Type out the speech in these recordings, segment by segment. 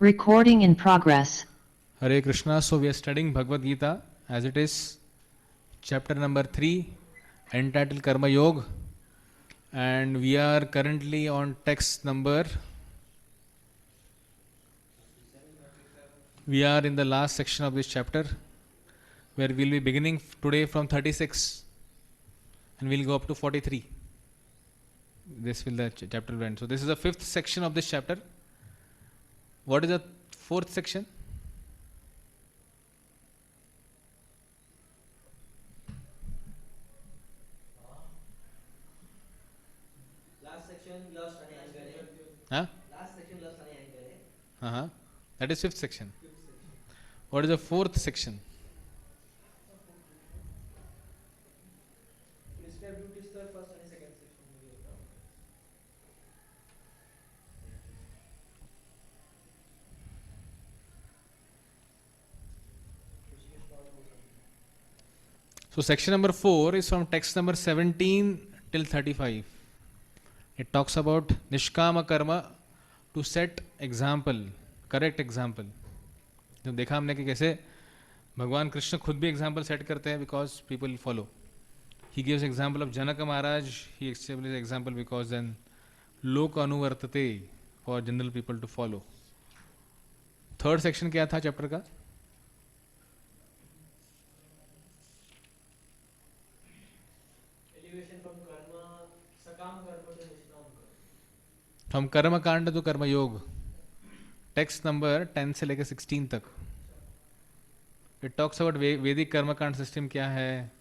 Recording in progress. Hare Krishna. So we are studying Bhagavad Gita as it is, chapter number 3, entitled Karma Yoga, and we are currently on text number. We are in the last section of this chapter, where we'll be beginning today from 36, and we'll go up to 43. This will the chapter will end. So this is the fifth section of this chapter. What is the fourth section? Huh? Uh-huh. That is fifth section. What is the fourth section? So section number 4 is from text number 17 till 35. It talks about Nishkama Karma to set example, correct example. तो देखा हमने कि कैसे भगवान कृष्ण खुद भी example set करते हैं because people follow. He gives example of Janak Maharaj. He establish example because then लोक अनुवर्तते for general people to follow. Third section क्या था चैप्टर का? फ्रॉम कर्म कांड टू कर्म योग. टेक्स्ट नंबर 10 से लेकर 16 तक. इट टॉक्स अबाउट वैदिक कर्मकांड सिस्टम क्या है.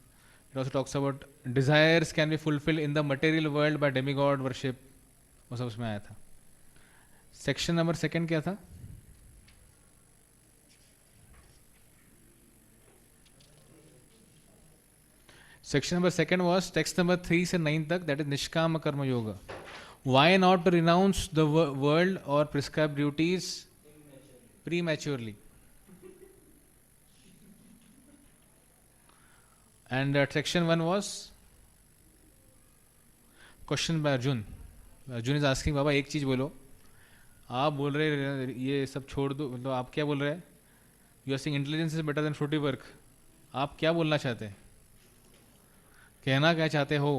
It also talks about desires can be fulfil in the material world by demigod worship. वो सब उसमें आया था. सेक्शन नंबर सेकंड क्या था? सेक्शन नंबर सेकंड वाज टेक्स्ट नंबर 3 से 9 तक, दैट इज निष्काम कर्म yoga. Why not to renounce the world or prescribe duties prematurely? And section 1 was question by Arjun. Arjun is asking, बाबा एक चीज बोलो. आप बोल रहे ये सब छोड़ दो, मतलब आप क्या बोल रहे हैं? You are saying intelligence is better than fruitive work. आप क्या बोलना चाहते हैं? कहना क्या चाहते हो?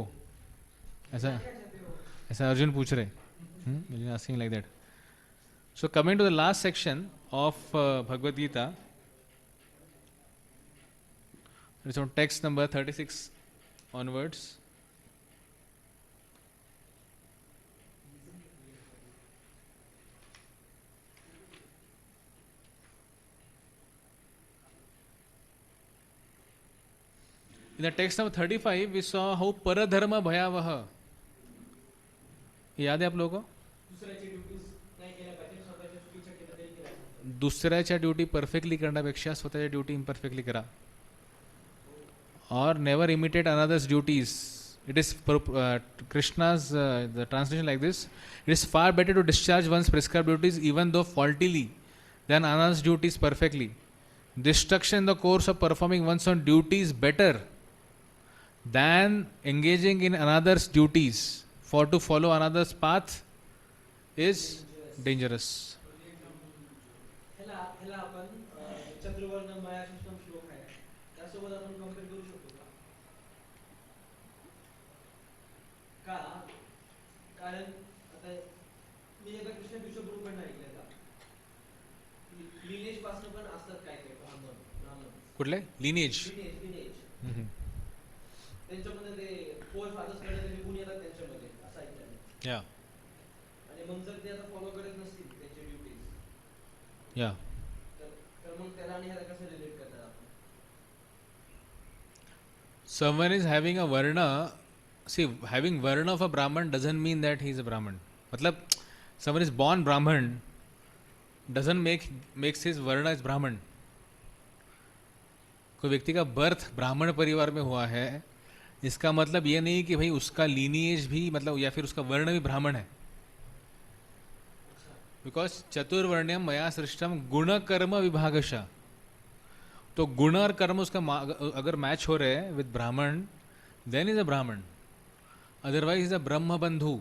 ऐसा अर्जुन पूछ रहे. asking like that. So coming to the last section of Bhagavad Gita, it's on text number 36 onwards. In the text number 35 we saw how paradharma bhayavaha. याद है आप लोगों को? दुसऱ्याच्या ड्यूटी परफेक्टली करण्यापेक्षा स्वतःच्या ड्यूटी इम्परफेक्टली करा. और never imitate another's duties. It is Krishna's the translation like this. It is far better to discharge one's prescribed duties even though faultily than another's duties perfectly. Destruction in the course of performing one's own duties better than engaging in another's duties. For to follow another's path is dangerous. कुठले lineage? त्यांच्यामध्ये ते four fathers कडे ते निघून येतात त्यांच्यामध्ये असं ऐकलं. या आणि मग जर ते आता फॉलो करत नसतील त्यांचे ड्युटीज, या तर मग त्याला आणि ह्याला कसं रिलेट करतात आपण? someone is having a varna. See, having varna of a brahman doesn't mean that he is a brahman. मतलब someone is born brahman doesn't makes his varna as brahman. कोई व्यक्ति का बर्थ ब्राह्मण परिवार में हुआ है, इसका मतलब ये नहीं कि भाई उसका लीनिएज भी मतलब या फिर उसका वर्ण भी ब्राह्मण है. बिकॉज चतुर्वर्ण्यम मया सृष्टम गुण कर्म विभागशा. तो गुण और कर्म उसका अगर मैच हो रहे हैं विद ब्राह्मण, देन इज अ ब्राह्मण. अदरवाइज इज अ ब्रह्म बंधु,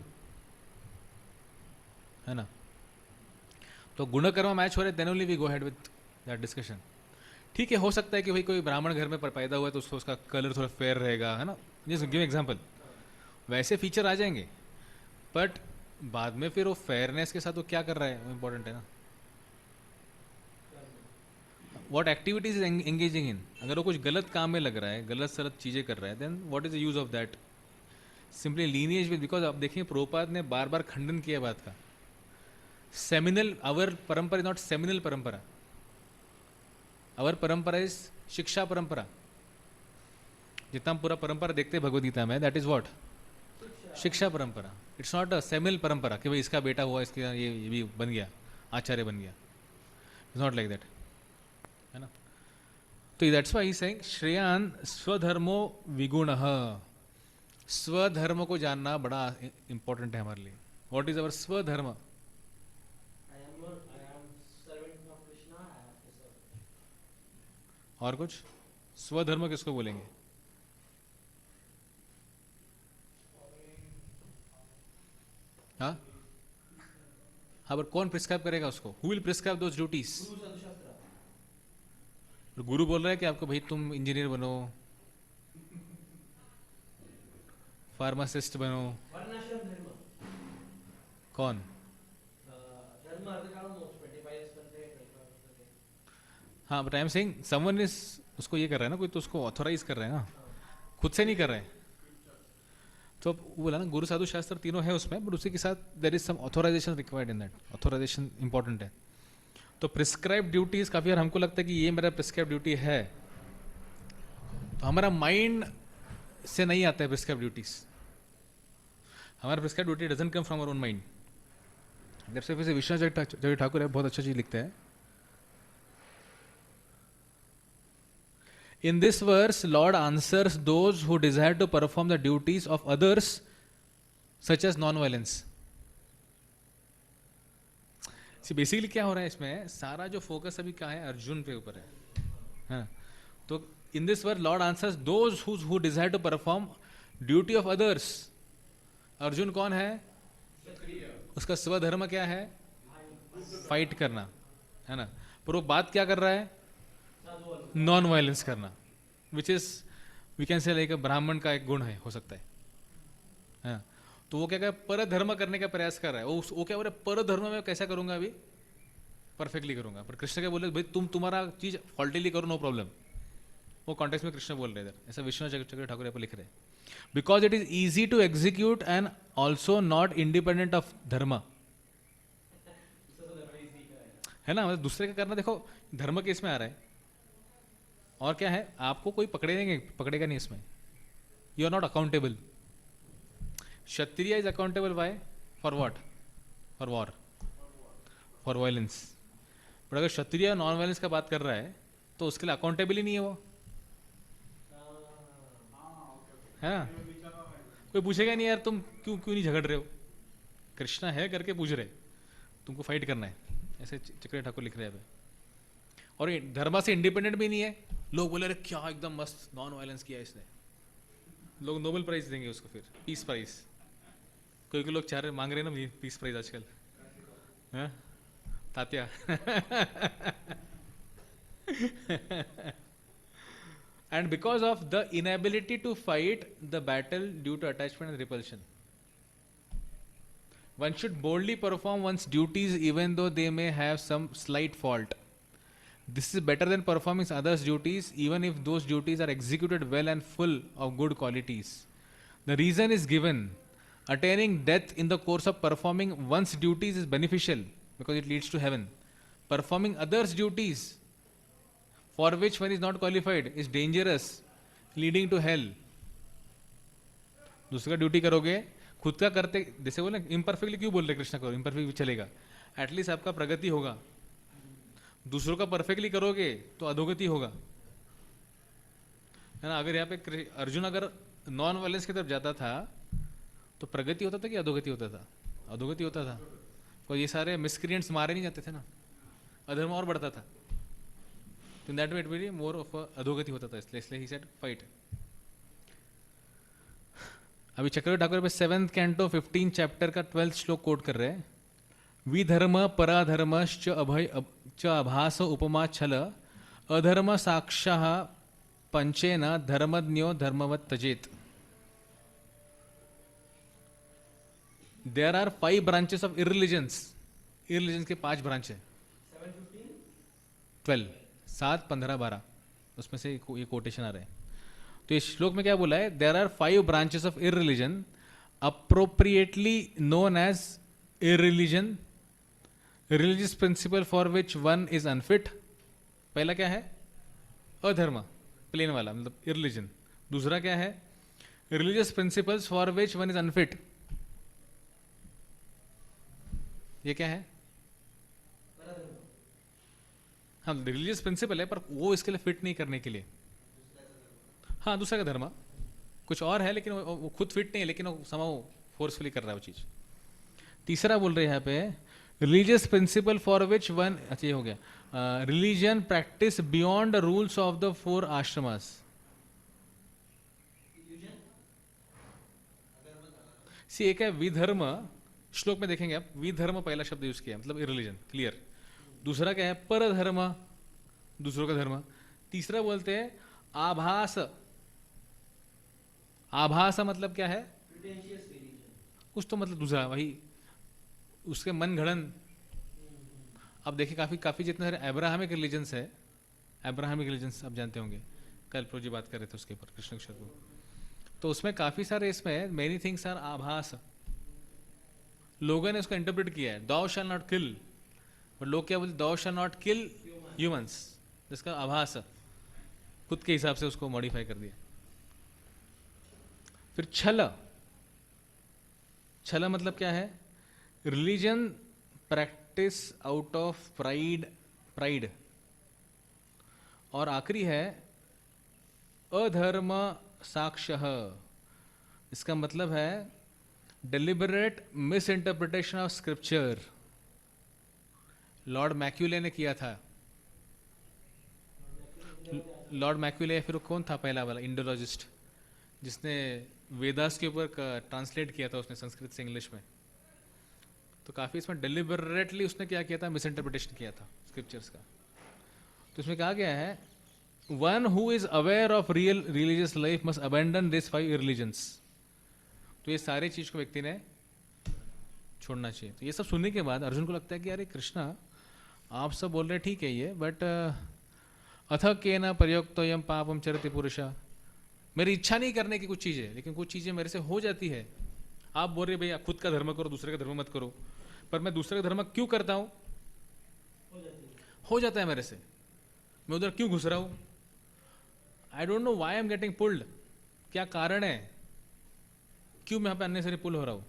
है ना. तो गुणकर्म मैच हो रहे then only we go head with that discussion. ठीक है, हो सकता है कि भाई कोई ब्राह्मण घर में पैदा हुआ है तो उसको उसका कलर थोड़ा फेयर रहेगा, है ना, जस्ट गिव एग्जांपल, वैसे फीचर आ जाएंगे. बट बाद में फिर वो फेयरनेस के साथ वो क्या कर रहा है, इंपॉर्टेंट है ना. What activities is engaging in. अगर वो कुछ गलत काम में लग रहा है, गलत सलत चीज़ें कर रहा है, then what is the use of that. Simply lineage with, because आप देखिए प्रभुपाद ने बार बार खंडन किया बात का. सेमिनल, अवर परंपरा इज नॉट सेमिनल परंपरा. अवर परंपरा इज शिक्षा परंपरा. जितना हम पूरा परंपरा देखते हैं भगवद गीता में, दैट इज व्हाट, शिक्षा परंपरा. इट्स नॉट अ सेमिनल परंपरा कि भाई इसका बेटा हुआ, इसके ये भी बन गया, आचार्य बन गया. इट्स नॉट लाइक दैट, है ना. तो दैट्स व्हाई ही सेइंग श्रेयान स्वधर्मो विगुणः. स्वधर्म को जानना बड़ा इंपॉर्टेंट है हमारे लिए. व्हाट इज अवर स्वधर्म. I am servant of Krishna. I have to serve. और कुछ स्वधर्म किसको बोलेंगे. हाँ हाँ, पर कौन प्रिस्क्राइब करेगा उसको. हु विल प्रिस्क्राइब दोज ड्यूटीज. गुरु साधुशास्त्र. गुरु बोल रहा है कि आपको भाई तुम इंजीनियर बनो, फार्मासिस्ट बनो. वर्णाश्रम धर्म. कौन. धर्म अर्थ काल मोक्ष 25 years बनते हैं, 25 बनते हैं. हाँ, but I am saying someone is, उसको ये कर रहा है ना कोई, तो उसको ऑथोराइज कर रहे हैं ना, खुद से नहीं कर रहे हैं. तो वो बोला ना गुरु साधु शास्त्र तीनों है उसमें, बट उसी के साथ there is some authorisation required in that. Authorisation important है. तो प्रिस्क्राइब ड्यूटीज काफी बार हमको लगता है कि ये मेरा प्रिस्क्राइब ड्यूटी है, तो हमारा माइंड से नहीं आता है प्रिस्क्राइब ड्यूटीज. हमारा prescribe duty doesn't come from our own mind. That's why Vishwanath जय ठाकुर है, बहुत अच्छा चीज लिखता है. In this verse, Lord answers those who desire to perform the duties of others, such as non-violence. See, basically क्या हो रहा है इसमें, सारा जो फोकस अभी क्या है, अर्जुन पे ऊपर है. तो in this verse, Lord answers those who desire to perform duty of others. Arjun कौन है, उसका स्वधर्म क्या है, फाइट करना, है ना. पर वो बात क्या कर रहा है, नॉन वायलेंस करना, which is we can say like Brahmin का एक गुण है, हो सकता है. हाँ, तो वो क्या कर, पर धर्म करने का प्रयास कर रहा है. वो क्या बोल रहा है, पर धर्म में कैसा करूंगा, अभी परफेक्टली करूंगा. पर कृष्ण क्या बोले, भाई तुम तुम्हारा चीज फॉल्टीली करो, नो प्रॉब्लम. वो कॉन्टेक्स्ट में कृष्ण बोल रहे हैं इधर, ऐसा विश्वनाथ चक्र ठाकुर पर लिख रहे हैं. Because it is easy to execute and also not independent of dharma, है ना. मतलब दूसरे का करना, देखो धर्म के इसमें आ रहा है, और क्या है, आपको कोई पकड़ेगा नहीं इसमें. You are not accountable. Kshatriya is accountable by for what, for war, for violence. पर अगर क्षत्रिय नॉन वायलेंस का बात कर रहा है तो उसके लिए अकाउंटेबल ही नहीं है वो, है ना. कोई पूछेगा नहीं यार तुम क्यों नहीं झगड़ रहे हो, कृष्णा है करके पूछ रहे, तुमको फाइट करना है. ऐसे चक्र ठाकुर लिख रहे हैं. और धर्म से इंडिपेंडेंट भी नहीं है. लोग बोले अरे क्या एकदम मस्त नॉन वायलेंस किया इसने, लोग नोबेल प्राइज देंगे उसको, फिर पीस प्राइज. कोई लोग चाह रहे मांग रहे हैं ना पीस प्राइज आजकल, हाँ तात्या. And because of the inability to fight the battle due to attachment and repulsion, one should boldly perform one's duties even though they may have some slight fault. This is better than performing others' duties even if those duties are executed well and full of good qualities. The reason is given. Attaining death in the course of performing one's duties is beneficial because it leads to heaven. Performing others' duties for which one is not qualified is dangerous, leading to hell. दूसरा duty करोगे, खुद का करते, जैसे बोले imperfectly क्यों बोल रहे कृष्ण करो, इम्परफेक्ट भी चलेगा, एटलीस्ट आपका प्रगति होगा. दूसरों का परफेक्टली करोगे तो अधोगति होगा, है ना. अगर यहाँ पे अर्जुन अगर नॉन वायलेंस की तरफ जाता था तो प्रगति होता था कि अधोगति होता था, अधोगति होता था. तो ये सारे मिसक्रिएंट्स मारे नहीं जाते थे ना, अधर्म और बढ़ता था. तो in that way it will be more of अधोगति होता था, इसलिए ही सेड फाइट. अभी चक्रवर्ती ठाकुर पे 7th कैंटो 15 चैप्टर का 12th श्लोक कोट कर रहे हैं. विधर्म पराधर्मश्च च अभास उपमा छल अधर्म साक्षः पंचेन धर्मज्ञो धर्मवत् त्यजेत. There are 5 branches of irreligions. Irreligions के 5 ब्रांच है. 12 7 15 12 उसमें से ये कोटेशन आ रहे हैं. तो इस श्लोक में क्या बोला है? There are 5 branches of irreligion appropriately known as irreligion, religious principle for which one is unfit. पहला क्या है? अधर्म, प्लेन वाला मतलब irreligion. दूसरा क्या है? religious principles for which one is unfit. ये क्या है? हाँ, रिलीजियस प्रिंसिपल है पर वो इसके लिए फिट नहीं करने के लिए. हाँ, दूसरा का धर्म कुछ और है लेकिन वो खुद फिट नहीं है लेकिन वो समाओ फोर्सफुली कर रहा है वो चीज. तीसरा बोल रहे हैं यहाँ पे religious principle for which one. अच्छा ये हो गया. Religion practice beyond the rules of the 4 ashramas. See एक है विधर्म. श्लोक में देखेंगे आप विधर्म पहला शब्द यूज किया मतलब इररिलीजन क्लियर. दूसरा क्या है? परधर्म, दूसरों का धर्म. तीसरा बोलते हैं आभास. आभास मतलब क्या है? कुछ तो मतलब दूसरा वही उसके मन घड़न. अब देखिए काफी काफी जितने सारे अब्राहमिक रिलीजन्स है. अब्राहमिक रिलीजन्स आप जानते होंगे, कल प्रोजी बात कर रहे थे उसके ऊपर कृष्ण अक्षर को. तो उसमें काफी सारे इसमें मेनी थिंग्स आर आभास. लोगों ने उसको इंटरप्रेट किया है दौ शैल नॉट किल, बट लोग क्या बोलते दौ शैल नॉट किल ह्यूमंस. जिसका आभास खुद के हिसाब से उसको मॉडिफाई कर दिया. फिर छल. छल मतलब क्या है? Religion practice out of pride. और आखिरी है अधर्म साक्षः. इसका मतलब है deliberate miss interpretation of scripture. Lord Macaulay ने किया था. लॉर्ड मैक्यूले फिर कौन था पहला वाला इंडोलॉजिस्ट जिसने वेदास के ऊपर ट्रांसलेट किया था उसने संस्कृत से इंग्लिश में. तो काफी इसमें डेलिबरेटली उसने क्या किया था? मिस इंटरप्रिटेशन किया था स्क्रिप्चर्स का. तो इसमें कहा गया है one who is aware of real religious life must abandon this 5 religions. तो ये सारे चीज को व्यक्ति ने छोड़ना चाहिए. तो ये सब सुनने के बाद अर्जुन को लगता है कि अरे कृष्णा आप सब बोल रहे ठीक है ये, बट अथ केन प्रयोक्तोयम पापम चरति पुरुषा. मेरी इच्छा नहीं करने की कुछ चीजें, लेकिन कुछ चीजें मेरे से हो जाती है. आप बोल रहे भैया खुद का धर्म करो दूसरे का धर्म मत करो, पर मैं दूसरे का धर्म क्यों करता हूं? हो जाता है मेरे से. मैं उधर क्यों घुस रहा हूं? I don't know why I am getting pulled. क्या कारण है? क्यों मैं यहाँ पे अननेसेसरी पुल हो रहा हूं?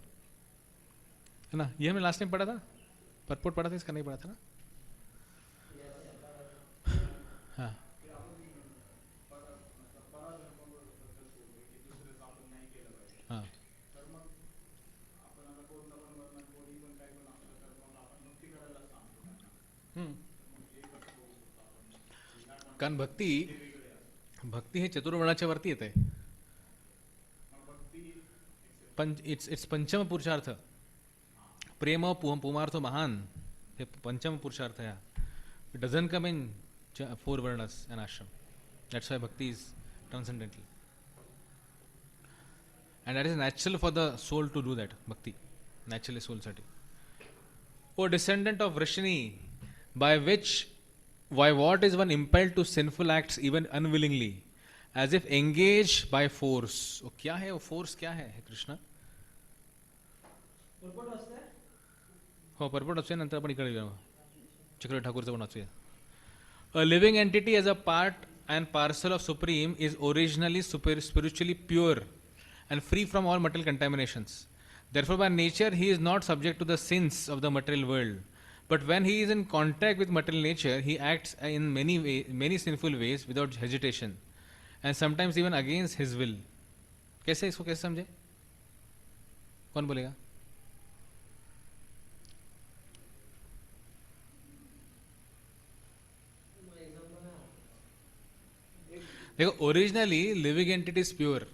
है ना. ये हमने लास्ट टाइम पढ़ा था, परपोर्ट पढ़ा था, इसका नहीं पढ़ा था ना. हाँ हाँ कारण भक्ती हे चतुर्वर्णाच्या वरती येते. इट्स पंचम पुरुषार्थ. प्रेम पुमार्थ महान हे पंचम पुरुषार्थ है. It doesn't come in 4 varnas and ashram. That's why bhakti is transcendental and that is natural for the soul to do that. Bhakti naturally soul साठी. O descendant of Vrishni, by what is one impelled to sinful acts even unwillingly, as if engaged by force. ओ क्या है वो force? क्या है Krishna? Purport वाचताय? हो purport वाचूया नंतर आपण इकडे येऊ. चक्र ठाकूरचं पण वाचूया. A living entity as a part and parcel of supreme is originally spiritually pure and free from all material contaminations. Therefore, by nature, he is not subject to the sins of the material world. But when he is in contact with material nature, he acts in many sinful ways without hesitation, and sometimes even against his will. कैसे इसको कैसे समझे? कौन बोलेगा? देखो originally living entity is pure.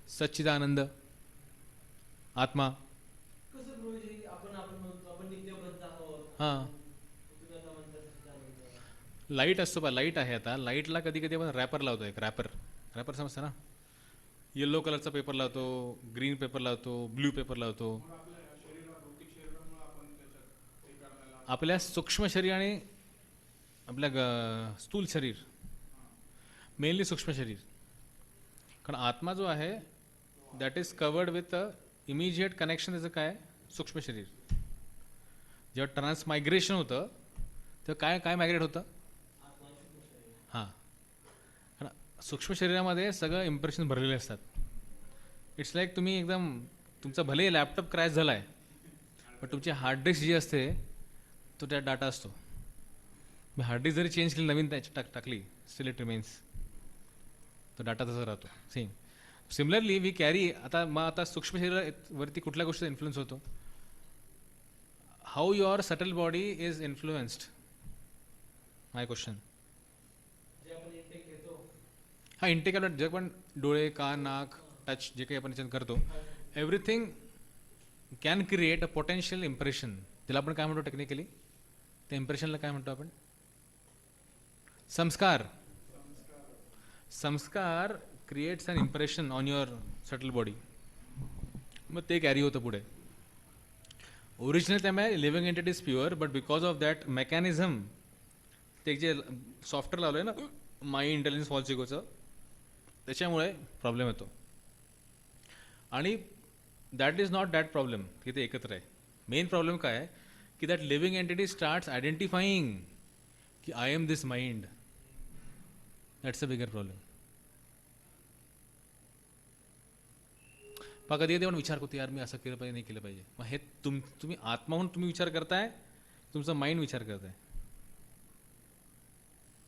सच्चिदानंद आत्मा. कसं गुरुजी आपण म्हणतो हां, तुम्ही आता म्हणता तसं जाणवतं. लाईट असतो बा, लाईट आहे आता, लाईटला कधी कधी आपण रॅपर लावतो, एक रॅपर, रॅपर समजतं ना, येलो कलरचा पेपर लावतो, ग्रीन पेपर लावतो, ब्ल्यू पेपर लावतो. आपल्या सूक्ष्म शरीर आणि आपल्या स्थूल शरीर, मेनली सूक्ष्म शरीर. कारण आत्मा जो आहे that is covered with immediate connection त्याचं काय, सूक्ष्म शरीर. जेव्हा ट्रान्समायग्रेशन होतं तेव्हा काय काय मायग्रेट होतं, हां, कारण सूक्ष्म शरीरामध्ये सगळं इम्प्रेशन भरलेले असतात. इट्स लाईक तुम्ही एकदम, तुमचा भले लॅपटॉप क्रॅश झाला आहे पण तुमची हार्ड डिस्क जी असते तो त्यात डाटा असतो. मी हार्ड डिस्क जरी चेंज केली, नवीन त्याची टाकली, स्टिल इट रिमेन्स, तो डाटा तसा राहतो सेम. सिमिलरली वी कॅरी, आता सूक्ष्म शरीरावरती कुठल्या गोष्टीचा इन्फ्लुएन्स होतो, how your subtle body is influenced, my question. जे आपण इंटेक घेतो, हा इंटेक, जे पण डोळे, कान, नाक, टच, जे काही आपण याच्यात करतो, everything can create a potential impression. त्याला आपण काय म्हणतो टेक्निकली, त्या इम्प्रेशनला काय म्हणतो आपण, संस्कार. Sanskar creates an impression on your subtle body, मग ते कॅरी होतं पुढे. ओरिजिनल त्यामुळे living entity is pure, but because of that mechanism, ते जे सॉफ्टवेअर लावलं आहे ना माय इंटेलिजन्स फॉल्सिकोचं, त्याच्यामुळे प्रॉब्लेम येतो. आणि that is not that problem की ते एकत्र आहे. मेन प्रॉब्लेम काय आहे की that living entity starts identifying की I am this mind. That's a bigger problem. पहा कधी कधी आपण विचार करतो, यार मी असं केलं पाहिजे, नाही केलं पाहिजे. मग हे तुम्ही आत्मा म्हणून तुम्ही विचार करताय, तुमचं माइंड विचार करताय.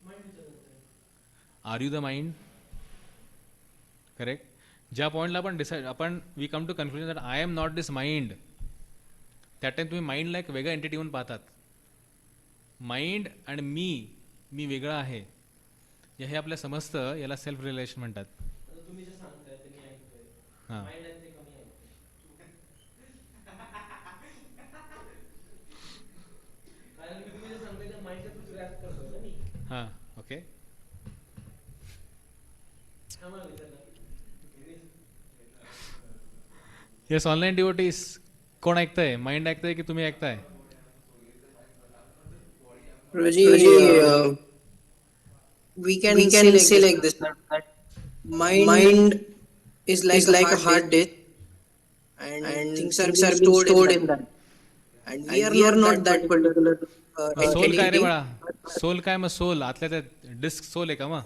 माइंड विचार करतोय. Are you the mind, correct. ज्या पॉईंटला आपण आपण we come to conclusion that I am not this mind, त्या टाईम तुम्ही माइंडला एक वेगळा एंटिटी म्हणून पाहतात. माइंड आणि मी वेगळा आहे हे आपल्या समजतं, याला सेल्फ रिलेशन म्हणतात. आता तुम्ही जे सांगताय ते मी ऐकतोय, हां, माइंड आहे ते कमी ऐकतोय. कारण की तुम्ही जे सांगताय त्या माइंडच्या थ्रू रिॲक्ट करतोय ना मी. हां, ओके. आम्हाला विचारलं येस, ऑनलाईन डिवोटीज कोण ऐकताय, माइंड ऐकताय की तुम्ही ऐकताय? Raji, we can say like this, that mind is like a hard disk, and things are being stored in that. And we are not that particular soul काय रे entity. बाळा, soul काय, मग सोल आतल्या त्या डिस्क सोल आहे का मग?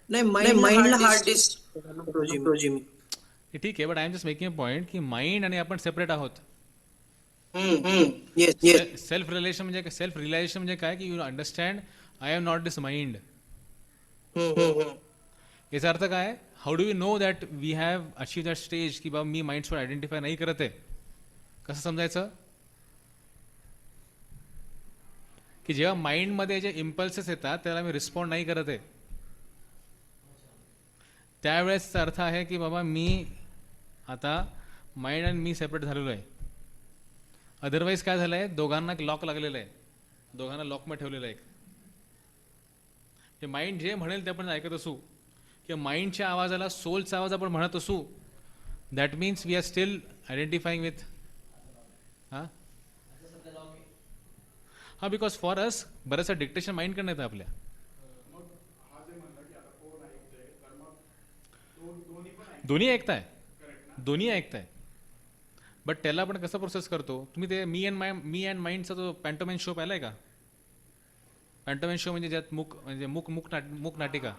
नाही, mind ला hard disk Raji. हे ठीक आहे, but I am just making a point की माइंड आणि आपण सेपरेट आहोत. Yes. सेल्फ रिलेशन म्हणजे, सेल्फ रिअलायझेशन म्हणजे काय की you understand I am not this mind. याचा अर्थ काय, how do we know that we have achieve that stage की बाबा मी माइंड सोबत आयडेंटिफाय नाही करत आहे. कसं समजायचं की जेव्हा माइंडमध्ये जे इम्पल्सेस येतात त्याला मी रिस्पॉन्ड नाही करत आहे, त्यावेळेसचा अर्थ आहे की बाबा मी आता माइंड आणि मी सेपरेट झालेलो आहे. अदरवाईज काय झालं आहे, दोघांना एक लॉक लागलेलं आहे, दोघांना लॉकमध्ये ठेवलेलं आहे. हे माइंड जे म्हणेल ते आपण ऐकत असू किंवा माइंडच्या आवाजाला सोलचा आवाज आपण म्हणत असू, that means we are still identifying with हां हां, बिकॉज फॉर अस बरंचसं डिक्टेशन माइंडकडनं येतं आपल्या. दोन्ही ऐकताय, बट त्याला आपण कसं प्रोसेस करतो. तुम्ही ते मी अँड माइंडचा जो पॅन्टोमेन शो पाहिलाय का? पॅन्टोमेन शो म्हणजे ज्यात मूक नाटिका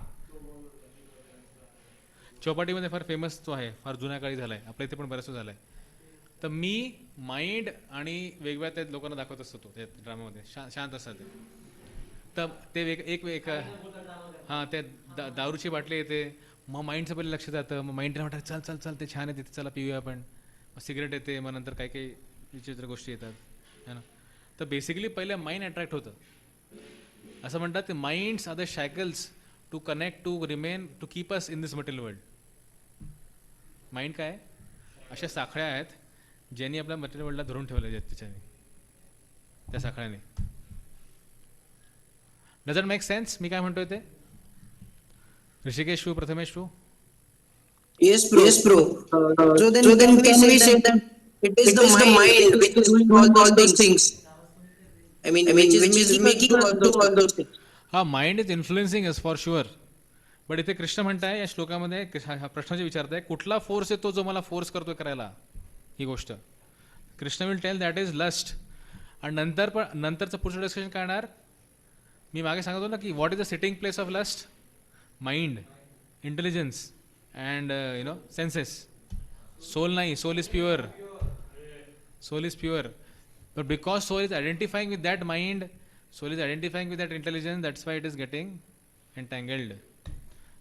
चौपाटीमध्ये फार फेमस तो आहे, फार जुन्या काळी झाला आहे, आपल्या इथे पण बरंच झाला आहे. तर मी माइंड आणि वेगवेगळ्या त्या लोकांना दाखवत असतो तो त्या ड्रामामध्ये, शांत असतात ते. तर ते एक हां, त्या दारूची बाटली येते, मग माइंडचं पहिले लक्ष जातं, मग माइंडला म्हणतात चल चल चल ते छान आहे तिथे, चला पिऊया आपण. मग सिगरेट येते, मग नंतर काही काही विचित्र गोष्टी येतात है ना. तर बेसिकली पहिले माइंड अट्रॅक्ट होतं. असं म्हणतात की minds are the shackles to connect, to remain, to keep us in this material world. Mind काय, अशा साखळ्या आहेत ज्यांनी आपल्या मटेरियल वर्ल्डला धरून ठेवलं त्याच्याने, त्या साखळ्याने. डझंट मेक सेन्स मी काय म्हणतोय ते? Rishikesh too, Prathamesh too. Yes, bro. Yes, bro. So then can we say that it is the mind which is doing all those things? I mean, which is making all those things. हा, mind is influencing us for sure. But इथे कृष्ण म्हणताय या श्लोकामध्ये, हा प्रश्नाचे विचारताय कुठला force आहे तो जो मला फोर्स करतोय करायला ही गोष्ट. Krishna will tell that is lust. आणि नंतरचं पुढचं डिस्कशन काय येणार? मी मागे सांगतो ना की what is the sitting place of lust? Mind, intelligence and senses. Soul नाही, soul is pure. Soul is pure. But because soul is identifying with that mind, soul is identifying with that intelligence, that's why it is getting entangled.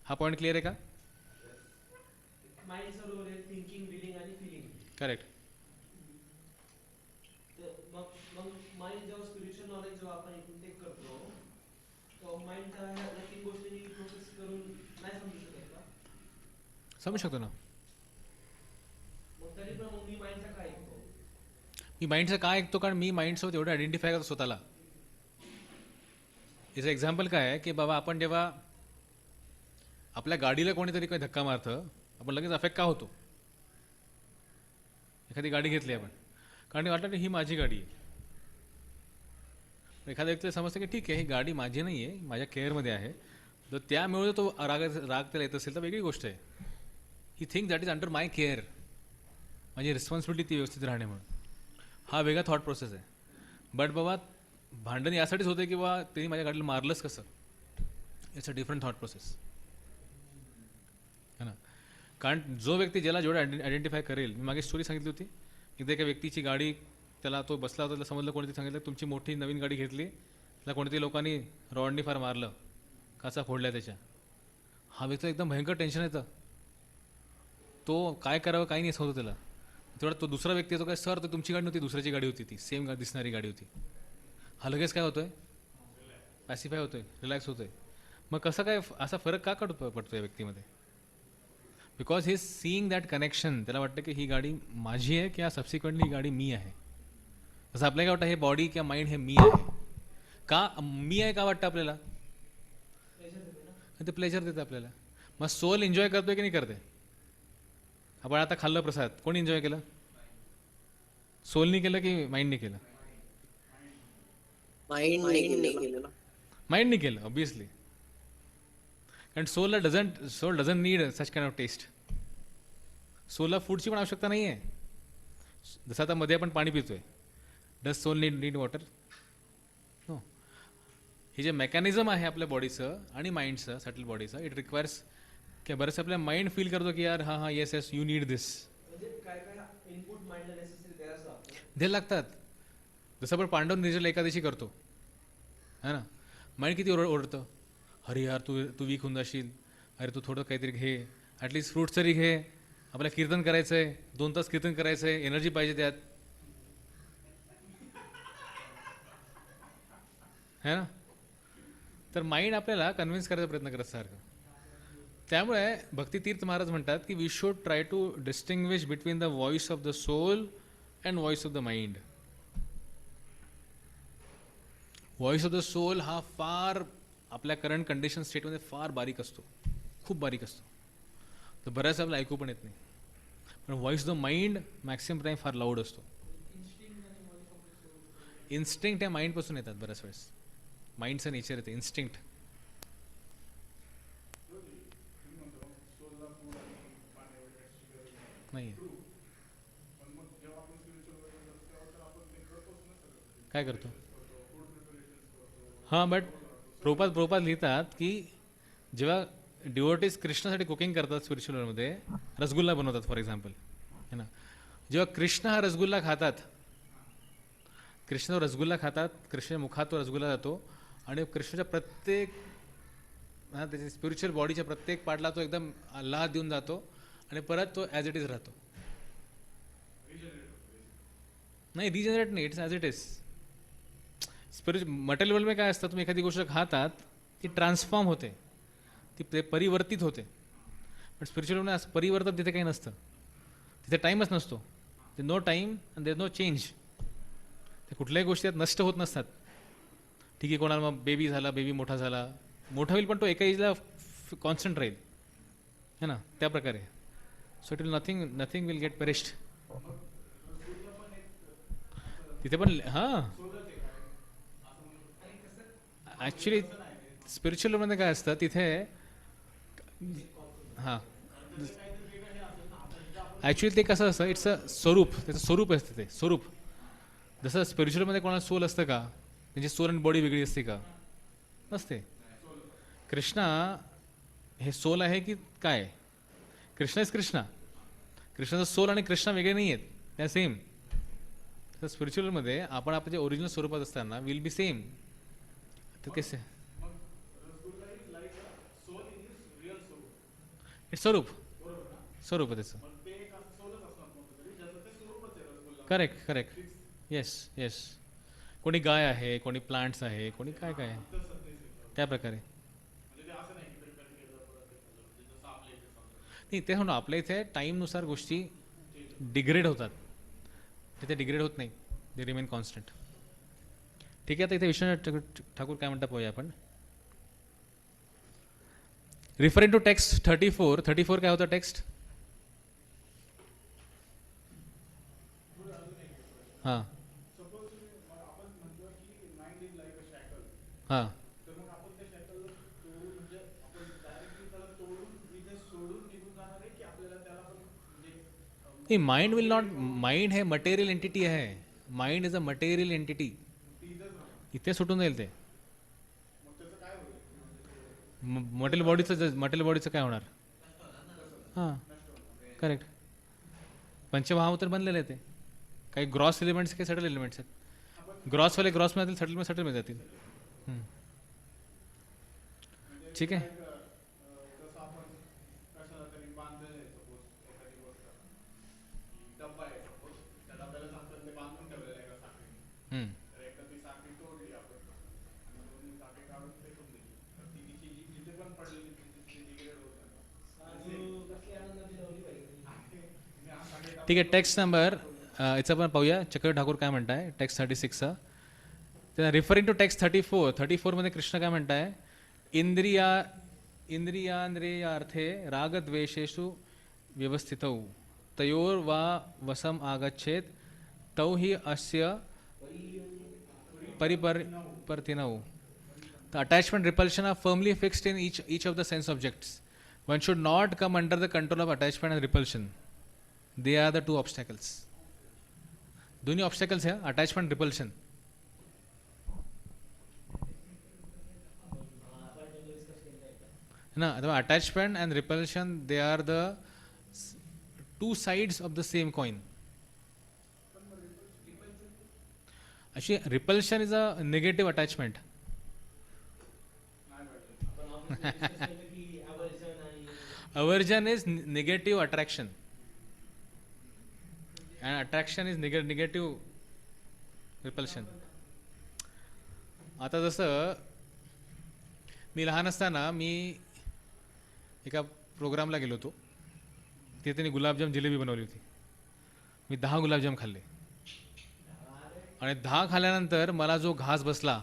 हा point clear आहे का? माइंडचा role आहे thinking, willing आणि feeling. Correct. मग mind जेव्हा spiritual knowledge जेव्हा आपण इनटेक करतो, तेव्हा माइंड काय ह्या तीन गोष्टी प्रोसेस करून नाही समजू शकत का? समजू शकतो ना. मग तरी पण मग मी माइंडचा काय ऐकतो? मी माइंडचं काय ऐकतो? कारण मी माइंडसोबत एवढं आयडेंटिफाय करतो स्वतःला. याचं एक्झाम्पल काय आहे की बाबा आपण जेव्हा आपल्या गाडीला कोणीतरी काही धक्का मारतं, आपण लगेच अफेक्ट का होतो? एखादी गाडी घेतली आपण, कारण वाटतं ही माझी गाडी आहे. एखाद्या व्यक्तीला समजतं की ठीक आहे ही गाडी माझी नाही आहे, माझ्या केअरमध्ये आहे. तर त्यामुळे तो राग त्याला येत असेल तर वेगळी गोष्ट आहे. He think that is under my care, माझी रिस्पॉन्सिबिलिटी ती व्यवस्थित राहणे म्हणून. हा वेगळा थॉट प्रोसेस आहे. बट बाबा भांडण यासाठीच होते की बाबा त्यांनी माझ्या गाडीला मारलंच कसं, it's a different thought process है ना. कारण जो व्यक्ती ज्याला जेवढं आयडेंटिफाय करेल, मी मागे स्टोरी सांगितली होती की एका व्यक्तीची गाडी, त्याला तो बसला होता, त्याला समजलं कोणीतरी सांगितलं तुमची मोठी नवीन गाडी घेतली, त्याला कोणत्याही लोकांनी रॉडनी फार मारलं, काचा फोडल्या त्याच्या. हा व्यक्ती एकदम भयंकर टेन्शन येतं, तो काय करावं काही नाही असं होतं त्याला. तेवढा तो दुसरा व्यक्ती येतो काय, सर तर तुमची गाडी नव्हती, दुसऱ्याची गाडी होती, ती सेम दिसणारी गाडी होती. हा लगेच काय होतोय? पॅसिफाय होतोय, रिलॅक्स होतोय. मग कसं काय असा फरक का पडतो या व्यक्तीमध्ये? Because he is seeing that connection. त्याला वाटतं की ही गाडी माझी आहे किंवा सबसिक्वेंटली ही गाडी मी आहे. जसं आपल्याला काय वाटतं हे बॉडी किंवा माइंड हे मी आहे. का मी आहे का वाटतं आपल्याला? ते प्लेजर देतं आपल्याला. मग सोल एन्जॉय करतोय की नाही करते? आपण आता खाल्लं प्रसाद, कोणी एन्जॉय केलं? सोलनी केलं की माइंडने केलं? माइंडने केलं ऑब्विसली. कारण soul doesn't need such kind of test. सोलला फूडची पण आवश्यकता नाही आहे. जसं आता मध्ये आपण पाणी पितोय, does soul need water? No. हे जे मेकॅनिझम आहे आपल्या बॉडीचं आणि माइंडचं, सटल बॉडीचं, इट रिक्वायर्स की बरंच आपल्या माइंड फील करतो की यार हां yes yes you need this. म्हणजे काय काय इनपुट माइंडला नेसेसरी द्यायला लागतं. द्यायला लागतात. जसं आपण पांडव निर्जल एकादशी करतो है ना, माइंड किती ओरडतं, अरे यार तू वीक होऊन जाशील, अरे तू थोडं काहीतरी घे, ॲटलिस्ट फ्रूट्स तरी घे, आपल्याला कीर्तन करायचं आहे, 2 तास कीर्तन करायचं आहे, एनर्जी पाहिजे त्यात है ना. तर माइंड आपल्याला कन्व्हिन्स करायचा प्रयत्न करत सारखं. त्यामुळे भक्ती तीर्थ महाराज म्हणतात की we should try to distinguish between the voice of the soul and voice of the mind. Voice of the soul हा फार आपल्या करंट कंडिशन स्टेटमध्ये फार बारीक असतो, खूप बारीक असतो. तर बऱ्याच आपल्याला ऐकू पण येत नाही. पण voice of the mind maximum time फार लाऊड असतो. इन्स्टिंक्ट या माइंडपासून येतात बऱ्याच वेळेस. माइंडचं नेचर येते इन्स्टिंक्ट. नाही काय करतो? हां, बट प्रभुपाद लिहितात की जेव्हा डिवोटीज कृष्णासाठी कुकिंग करतात स्पिरिच्युअलमध्ये, रसगुल्ला बनवतात फॉर एक्झाम्पल है ना, जेव्हा कृष्ण हा रसगुल्ला खातात, कृष्ण रसगुल्ला खातात, कृष्ण मुखात तो रसगुल्ला जातो आणि कृष्णाच्या प्रत्येक त्याच्या स्पिरिच्युअल बॉडीच्या प्रत्येक पार्टला तो एकदम आल्हाद देऊन जातो आणि परत तो ॲज इट इज राहतो. नाही रिजनरेट नाही, it's as it is. Material वर्ल्डमध्ये काय असतं, तुम्ही एखादी गोष्ट खातात ती ट्रान्सफॉर्म होते, ती परिवर्तित होते. पण स्पिरिच्युअल वर्ल्डमध्ये असं परिवर्तन तिथे काही नसतं, तिथे टाईमच नसतो. No time and there no change. त्या कुठल्याही गोष्टी त्यात नष्ट होत नसतात. ठीक आहे, कोणाला मग बेबी झाला, बेबी मोठा झाला, मोठा होईल पण तो एका एजला कॉन्स्टंट राहील है ना, त्या प्रकारे. So it will nothing will get perished. तिथे पण हां ॲक्च्युली स्पिरिच्युअलमध्ये काय असतं तिथे हां ॲक्च्युली ते कसं असतं, इट्स अ स्वरूप, त्याचं स्वरूप असतं ते स्वरूप. जसं स्पिरिच्युअलमध्ये कोणाला सोल असतं का, म्हणजे सोल आणि बॉडी वेगळी असते का, नसते. कृष्णा हे सोल आहे की काय, कृष्णा इज कृष्णा. कृष्णाचा सोल आणि कृष्णा वेगळे नाही आहेत, त्या सेम. तर स्पिरिच्युअलमध्ये आपण आपल्या जे ओरिजिनल स्वरूपात असताना विल बी सेम. तर कसे स्वरूप स्वरूप आहे त्याचं. Correct correct. Yes yes. कोणी गाय आहे, कोणी प्लांट्स आहे, कोणी काय काय आहे, त्या प्रकारे. नाही ते म्हणून आपल्या इथे टाईमनुसार गोष्टी डिग्रेड होतात, तिथे डिग्रेड होत नाही, दे रिमेन कॉन्स्टंट. ठीक आहे. आता इथे विश्वनाथ ठाकूर काय म्हणता पाहूया आपण. रिफरिंग टू टेक्स्ट 34 काय होतं टेक्स्ट. हां हां नाही, माइंड विल नॉट. माइंड हे मटेरियल एंटिटी आहे. Mind is a material entity. इथे सुटून जाईल ते. मटेरियल बॉडीचं काय होणार. हां करेक्ट. पंचमहाभूत बनलेले आहे ते. काही ग्रॉस एलिमेंट्स, काही सटल एलिमेंट्स आहेत. ग्रॉसवाले ग्रॉसमध्ये जातील, सटलमध्ये जातील. ठीक आहे. ठीक आहे. टेक्स्ट नंबर याचं पण पाहूया, चक्र ठाकूर काय म्हणताय टेक्स्ट 36चा. त्या रिफरिंग टू टेक्स्ट 34 मध्ये कृष्ण काय म्हणताय. इंद्रियार्थे रागद्वेषेषु व्यवस्थितौ तयोर वा वसम आगच्छेत तौ ही अस्य परिपर्तिनौ. The attachment repulsion are firmly fixed in each of the sense objects. One should not come under the control of attachment and repulsion. They are the two obstacles. दोन्ही obstacles है, attachment repulsion. ना अथवा attachment and repulsion, they are the two sides of the same coin. Actually, repulsion is a negative attachment. Aversion is negative attraction, and attraction is negative repulsion. आता जसं मी लहान असताना मी एका प्रोग्रामला गेलो होतो, तिथे त्यांनी गुलाबजाम जिलेबी बनवली होती. मी 10 गुलाबजाम खाल्ले आणि 10 खाल्ल्यानंतर मला जो घास बसला,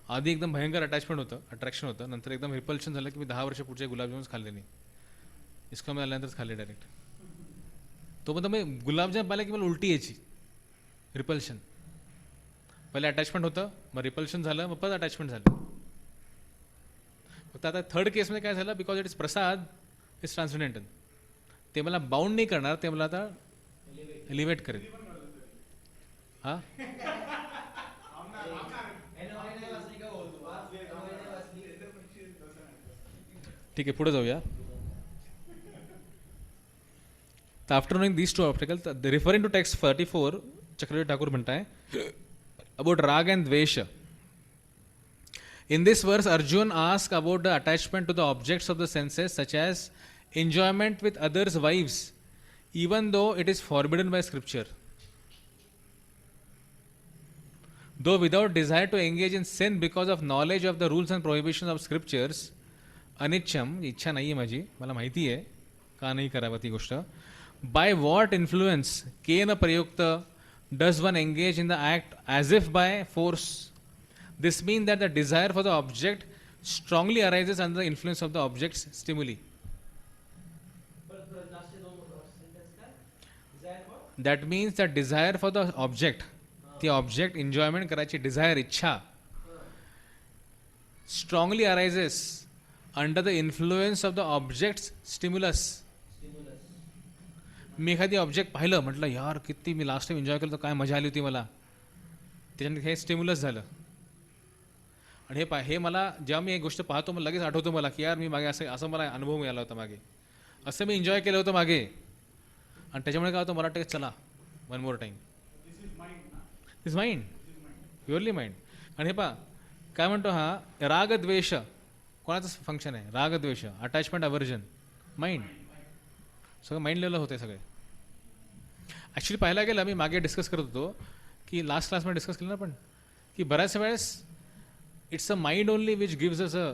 आधी एकदम भयंकर अट्रॅक्शन होतं, नंतर एकदम रिपल्शन झालं की मी 10 वर्ष पुढचे गुलाबजामच खाल्ले नाही. इसका आल्यानंतरच खाल्ले डायरेक्ट. तो पण मी गुलाबजाम पाहिला की मला उलटी यायची. रिपल्शन. पहिले अटॅचमेंट होतं, मग रिपल्शन झालं, मग परत अटॅचमेंट झालं. फक्त आता थर्ड केसमध्ये काय झालं, because it is prasad, is transcendental. ते मला बाउंड नाही करणार, ते मला आता एलिव्हेट करेल. हां ठीक आहे, पुढे जाऊया. तर after knowing these two obstacles, referring to text 34, Chakravarti Thakur म्हणताय अबाउट राग अँड द्वेष. In this verse, Arjun asks about the attachment to the objects of the senses, such as enjoyment with others' wives, even though it is forbidden by scripture. Though without desire to engage in sin because of knowledge of the rules and prohibitions of scriptures, अनिच्छम, इच्छा नाही आहे माझी, मला माहिती आहे का नाही करावं ती गोष्ट, By what influence, kena prayukta, does one engage in the act as if by force? This means that the desire for the object strongly arises under the influence of the object's stimuli. परत last दोन sentence काय desire for That means that desire for the object, the object enjoyment करायची desire, इच्छा, strongly arises under the influence of the object's stimulus. मी एखादी object पाहिलं, म्हटलं यार किती मी लास्ट टाइम एन्जॉय केलं, तर काय मजा आली होती मला, त्याच्यानंतर हे स्टिम्युलस झालं. आणि हे मला जेव्हा मी एक गोष्ट पाहतो मला लगेच आठवतो मला की यार मी मागे असं मला अनुभव मिळाला होता, मागे असं मी एन्जॉय केलं होतं मागे. आणि त्याच्यामुळे काय होतं, मला वाटतं चला वन मोर टाईम. दिस माइंड, प्युअरली माइंड. आणि हे पहा काय म्हणतो हा, रागद्वेष कोणाचं फंक्शन आहे, रागद्वेष, अटॅचमेंट, अवर्जन, माइंड, सगळं माइंड लेवल होते सगळे. ॲक्च्युली पाहायला गेलं, मी मागे डिस्कस करत होतो की लास्ट क्लासमध्ये डिस्कस केलं ना आपण, की बऱ्याच वेळेस it's a mind only which gives us a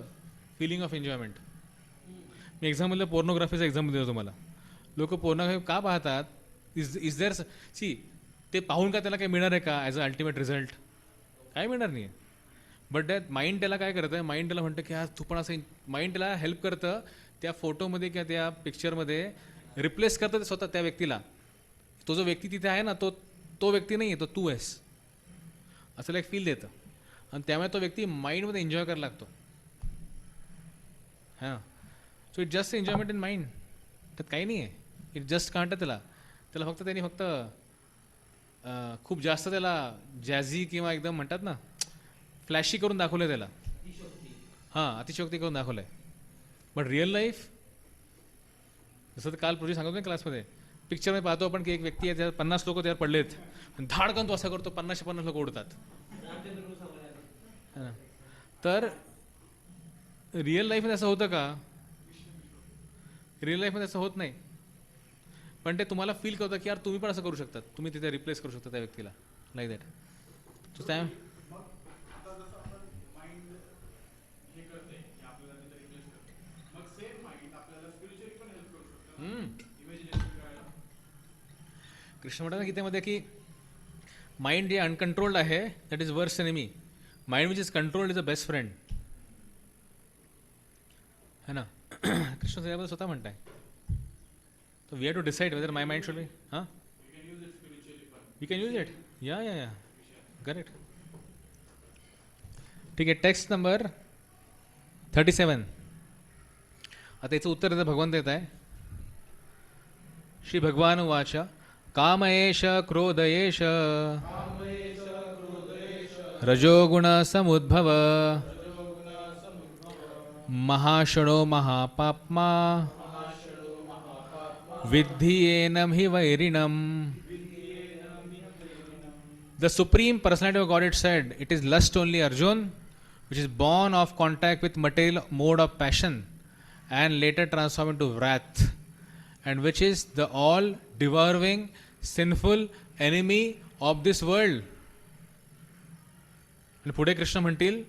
feeling of enjoyment. मी एक्झाम्पल पोर्नोग्राफीचा एक्झाम्पल देतो तुम्हाला. लोक पोर्नोग्राफी का पाहतात, इज देअर सी, ते पाहून का त्याला काही मिळणार आहे का ॲज अ अल्टिमेट रिझल्ट, काय मिळणार नाही आहे. बट दॅट माइंड त्याला काय करतं, माइंड त्याला म्हणतं की हा तू पण असं, माइंड त्याला हेल्प करतं त्या फोटोमध्ये किंवा त्या पिक्चरमध्ये रिप्लेस करतं ते स्वतः त्या व्यक्तीला. तो जो व्यक्ती तिथे आहे ना, तो व्यक्ती नाही आहे, तो तू आहेस असं एक फील देतं. आणि त्यामुळे तो व्यक्ती माइंडमध्ये एन्जॉय करायला लागतो. हां, so it just enjoyment in mind, त्यात काही नाही आहे. इट जस्ट काढतं त्याला फक्त त्यांनी फक्त खूप जास्त त्याला जॅझी किंवा एकदम म्हणतात ना फ्लॅशी करून दाखवलं आहे त्याला. हां, अतिशयोक्ती करून दाखवलं आहे. बट रिअल लाईफ, जसं तर काल पूर्वी सांगतो ना क्लासमध्ये, पिक्चरमध्ये पाहतो आपण की एक व्यक्ती आहे, त्यात 50 लोक त्यावर पडलेत, धाडकन तो असा करतो, 50 लोक उडतात. तर रिअल लाईफमध्ये असं होतं का, रिअल लाईफमध्ये असं होत नाही. पण ते तुम्हाला फील करतं की यार तुम्ही पण असं करू शकतात, तुम्ही तिथे रिप्लेस करू शकता त्या व्यक्तीला, लाईक दॅट. सो त्या कृष्ण म्हणतात ना गीतेमध्ये की माइंड जे अनकंट्रोल्ड आहे that is worst enemy. Mind which is controlled is a best friend, है ना. कृष्ण त्याबद्दल स्वतः म्हणताय. So we have to decide whether my mind should be, huh? We can use it. Yeah. Correct. ठीक आहे, text number 37. आता याचं उत्तर देतं भगवंत देत आहे. श्री भगवान उवाच कामयेश क्रोधयेश रजोगुण समुद्भव महाशनो महापाप्मा विद्धि हि वैरिणम. The Supreme Personality of Godhead said, it is lust only, Arjun, which is born of contact with material mode of passion and later transformed into wrath, and which is the all devouring sinful enemy of this world. आणि पुढे कृष्ण म्हणतील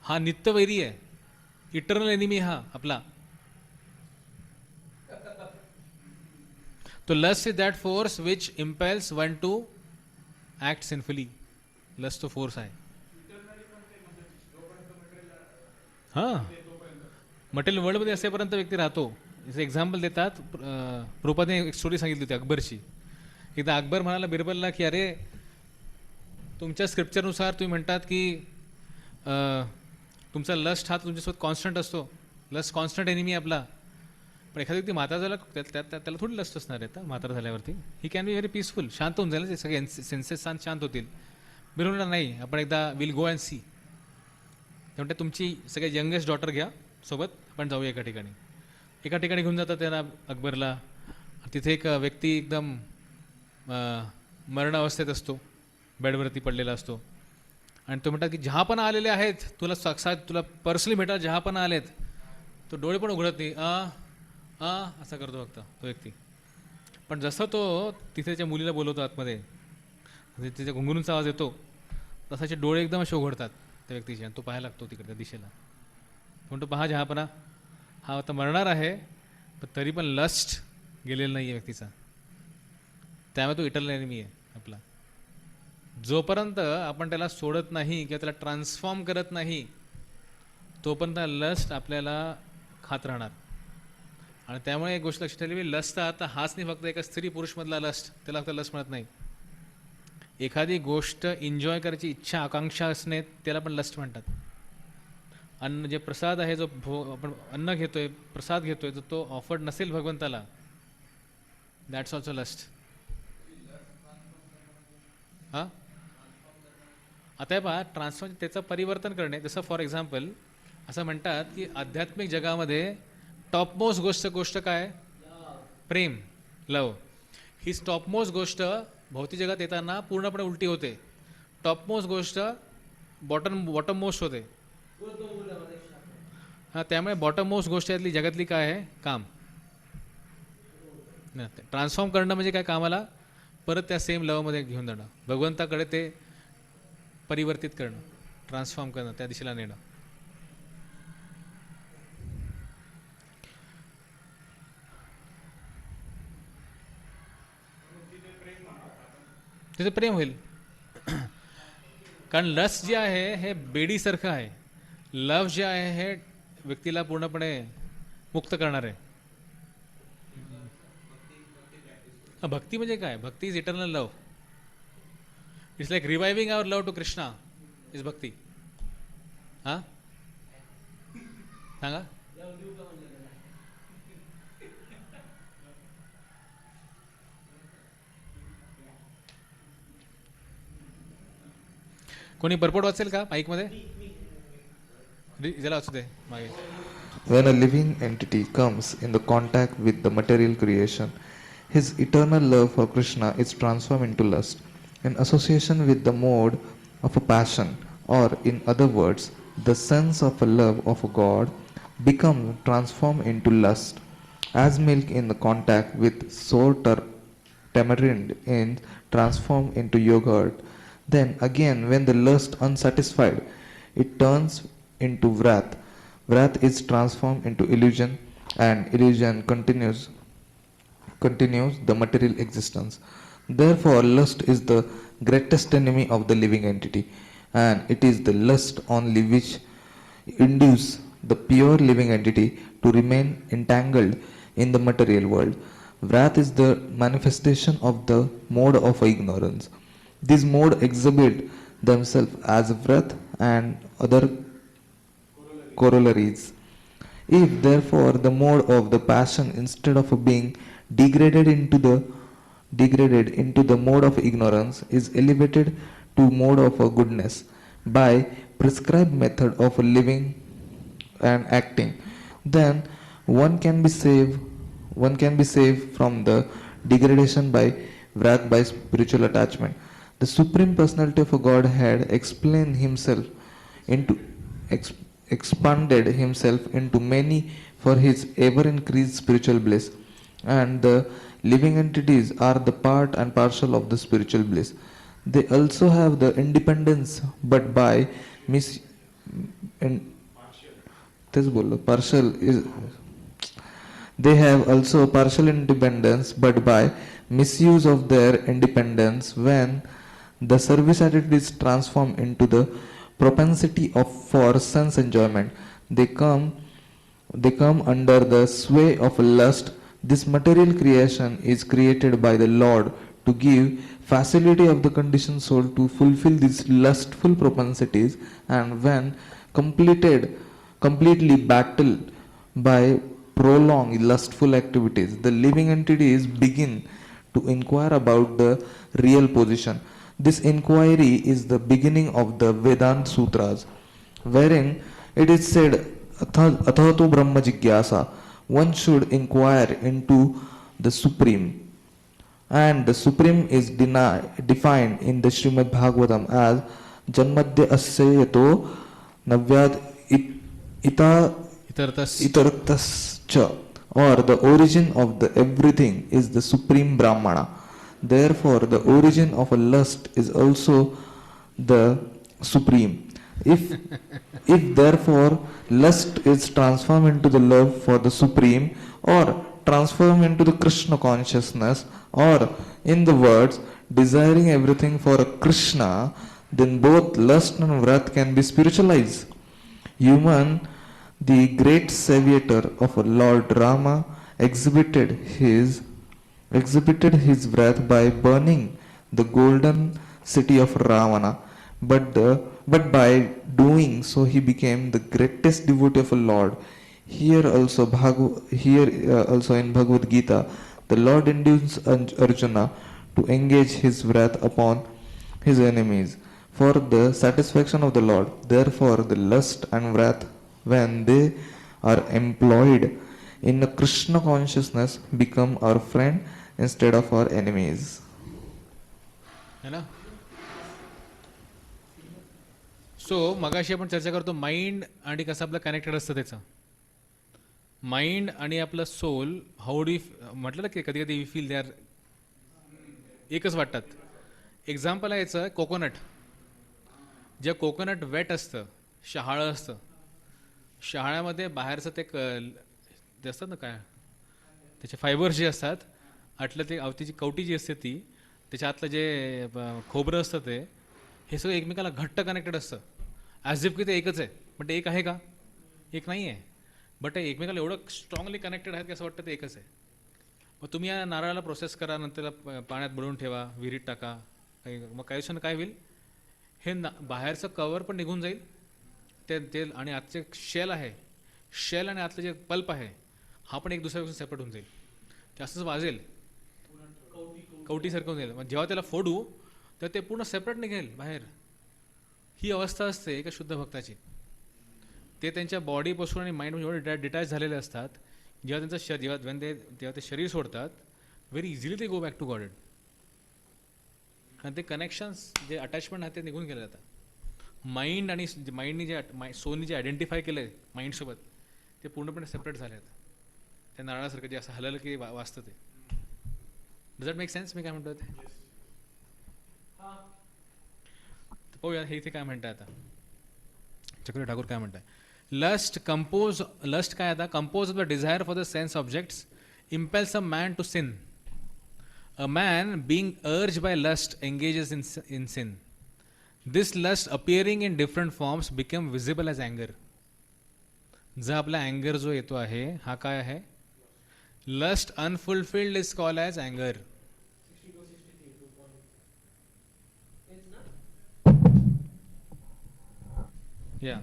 हा नित्यवैरी आहे, eternal enemy हा आपला. तो lust is that force which impels one to act sinfully. Lust तो force आहे. हां, मटेरियल वर्ल्डमध्ये असेपर्यंत व्यक्ती राहतो. जसं एक्झाम्पल देतात, प्रभुपादाने एक स्टोरी सांगितली होती अकबरची. एकदा अकबर म्हणाला बिरबलला की अरे तुमच्या स्क्रिप्चरनुसार तुम्ही म्हणतात की तुमचा लस्ट हा तुमच्यासोबत कॉन्स्टंट असतो, लस्ट कॉन्स्टंट एनिमी आपला. पण एखादी व्यक्ती म्हातारा झाला त्याला थोडी लस्ट असणार आहे. म्हातारा झाल्यावरती he can be very peaceful, शांत होऊन जाईल, सगळे सेन्सेस शांत होतील. बिरबल नाही, आपण एकदा विल गो अँड सी. त्यामुळे तुमची सगळ्यात यंगेस्ट डॉटर घ्या सोबत, आपण जाऊया एका ठिकाणी. एका ठिकाणी घेऊन जातात त्यांना अकबरला. तिथे एक व्यक्ती एकदम मरणावस्थेत असतो, बेडवरती पडलेला असतो. आणि तो म्हणतात की जहापणा आलेले आहेत, तुला साक्षात तुला पर्सनली भेटा जहापणा आलेत. तो डोळे पण उघडत नाही, असा करतो फक्त तो व्यक्ती. पण जसं तो तिथे त्याच्या मुलीला बोलवतो आतमध्ये, तिच्या घुंगरूंचा आवाज येतो, तसाचे डोळे एकदम असे उघडतात त्या व्यक्तीचे. आणि तो पाहायला लागतो तिकडे त्या दिशेला. म्हणतो पहा जहापणा, हा आता मरणार आहे, पण तरी पण लस्ट गेलेला नाही आहे व्यक्तीचा. त्यामुळे तो इटर्नल एनिमी आहे आपला. जोपर्यंत आपण त्याला सोडत नाही किंवा त्याला ट्रान्सफॉर्म करत नाही तोपर्यंत लस्ट आपल्याला खात राहणार. आणि त्यामुळे एक गोष्ट लक्षात ठेवली, लस्ट आता हाच नाही फक्त एका स्त्री पुरुषमधला लस्ट, त्याला फक्त लस्ट म्हणत नाही. एखादी गोष्ट एन्जॉय करायची इच्छा आकांक्षा असणे त्याला पण लस्ट म्हणतात. अन्न जे प्रसाद आहे, जो आपण अन्न घेतोय, प्रसाद घेतोय, जो तो ऑफर्ड नसेल भगवंताला, दॅट्स ऑल्सो लस्ट. हां, आता हे पहा, ट्रान्सफॉर्म त्याचं परिवर्तन करणे. जसं फॉर एक्झाम्पल असं म्हणतात की आध्यात्मिक जगामध्ये टॉपमोस्ट गोष्ट काय? प्रेम, लव. ही टॉपमोस्ट गोष्ट भौतिक जगात येताना पूर्णपणे उलटी होते. टॉपमोस्ट गोष्ट बॉटम मोस्ट होते. हां, त्यामुळे बॉटम मोस्ट गोष्ट यातली जगातली काय आहे? काम. ट्रान्सफॉर्म करणं म्हणजे काय? कामाला परत त्या सेम लवमध्ये घेऊन जाणं, भगवंताकडे ते परिवर्तित करणं, ट्रान्सफॉर्म करणं, त्या दिशेला नेणं. तिथे प्रेम होईल. कारण लस्ट जे आहे हे बेडीसारखं आहे. लव जे आहे हे व्यक्तीला पूर्णपणे मुक्त करणार आहे. भक्ती म्हणजे काय? Bhakti is eternal love. It's like reviving our love to Krishna is bhakti. हां, सांगा. कोणी परपोट वाचेल का माईकमध्ये? जरा असू दे मागे. When a living entity comes in the contact with the material creation, his eternal love for Krishna is transformed into lust. In association with the mode of a passion, or in other words, the sense of a love of a God becomes transformed into lust. As milk in the contact with sour tamarind is transformed into yogurt, then again when the lust unsatisfied, it turns into wrath. Wrath is transformed into illusion, and illusion continues the material existence. Therefore, lust is the greatest enemy of the living entity, and it is the lust only which induces the pure living entity to remain entangled in the material world. Wrath is the manifestation of the mode of ignorance. These modes exhibit themselves as wrath and other corollaries. If therefore the mode of the passion, instead of being degraded into the mode of ignorance, is elevated to mode of goodness by prescribed method of living and acting, then one can be saved from the degradation by wrath by spiritual attachment. The Supreme Personality of Godhead expanded himself into many for his ever increased spiritual bliss, and the living entities are the part and parcel of the spiritual bliss. They also have the independence, but by they have also partial independence, but by misuse of their independence, when the service attitude is transformed into the propensity for sense enjoyment, they come under the sway of lust. This material creation is created by the Lord to give facility of the conditioned soul to fulfill these lustful propensities, and when completely battled by prolonged lustful activities, the living entities begin to inquire about the real position. This inquiry is the beginning of the Vedanta Sutras, wherein it is said, Athato Brahma Jigyasa, one should inquire into the Supreme. And the Supreme is defined in the Srimad Bhagavatam as Janmadya Asyayato Navyad Itartascha, or the origin of the everything is the Supreme Brahmana. Therefore, the origin of a lust is also the supreme. If therefore lust is transformed into the love for the supreme, or transformed into the Krishna consciousness, Or, in the words, desiring everything for Krishna, then both lust and wrath can be spiritualized. Human, the great savior of Lord Rama, exhibited his wrath by burning the golden city of Ravana. But by doing so, he became the greatest devotee of a Lord. Here also in Bhagavad Gita, the Lord induces Arjuna to engage his wrath upon his enemies for the satisfaction of the Lord. Therefore, the lust and wrath, when they are employed in a Krishna consciousness, become our friend instead of our enemies. है ना. So मगाशी आपण चर्चा करतो mind आणि कसं आपलं connected असतं त्याचं. माइंड आणि आपलं सोल हाऊ डू म्हटलं ना की कधी कधी वी फील दे आर एकच वाटतात. एक्झाम्पल आहे याचं कोकोनट. जे कोकोनट वेट असतं, शहाळं असतं, शहाळ्यामध्ये बाहेरचं ते असतात ना काय त्याचे फायबर्स जे असतात, आतलं ते अवतीची कवटी जी असते ती, त्याच्या आतलं जे खोबरं असतं ते, हे सगळं एकमेकाला घट्ट कनेक्टेड असतं. ॲज इफ की ते एकच आहे. पण ते एक आहे का? एक नाही आहे. बट ते एकमेकाला एवढं स्ट्रॉंगली कनेक्टेड आहेत की असं वाटतं ते एकच आहे. मग तुम्ही या नारळाला प्रोसेस करा, नंतर पाण्यात बुडवून ठेवा, विहिरीत टाका, मग काही दिवसांनी काय होईल, हे बाहेरचं कवर पण निघून जाईल, ते आणि आतचे शेल आहे, शेल आणि आतलं जे पल्प आहे हा पण एक दुसऱ्यापासून सेपरेट होऊन जाईल. ते असंच वाजेल, कवटीसारखं होऊन जाईल. मग जेव्हा त्याला फोडू तर ते पूर्ण सेपरेट निघेल बाहेर. ही अवस्था असते एका शुद्ध भक्ताची. ते त्यांच्या बॉडीपासून आणि माइंडपासून एवढे डिटॅच झालेले असतात, जेव्हा त्यांचं जेव्हा ते शरीर सोडतात, व्हेरी इझिली ते गो बॅक टू गॉडेड. आणि ते कनेक्शन्स जे अटॅचमेंट आहे ते निघून गेले जातात. माइंड आणि माइंडनी सोलनी जे आयडेंटिफाय केलं आहे माइंडसोबत, ते पूर्णपणे सेपरेट झाले आहेत. त्या नारळासारखं जे असं हललं की वाचतं ते. Does that make sense? मी काय म्हणतो ते पाहूया. हे इथे काय म्हणताय आता चक्र ठाकूर काय म्हणताय. लस्ट काय आता compose of the desire for the sense objects impels a man to sin. A man being urged by lust engages in sin. This lust appearing in different forms become visible as anger. जो आपला अँगर जो येतो आहे हा काय आहे? Lust unfulfilled is called as अँगर. या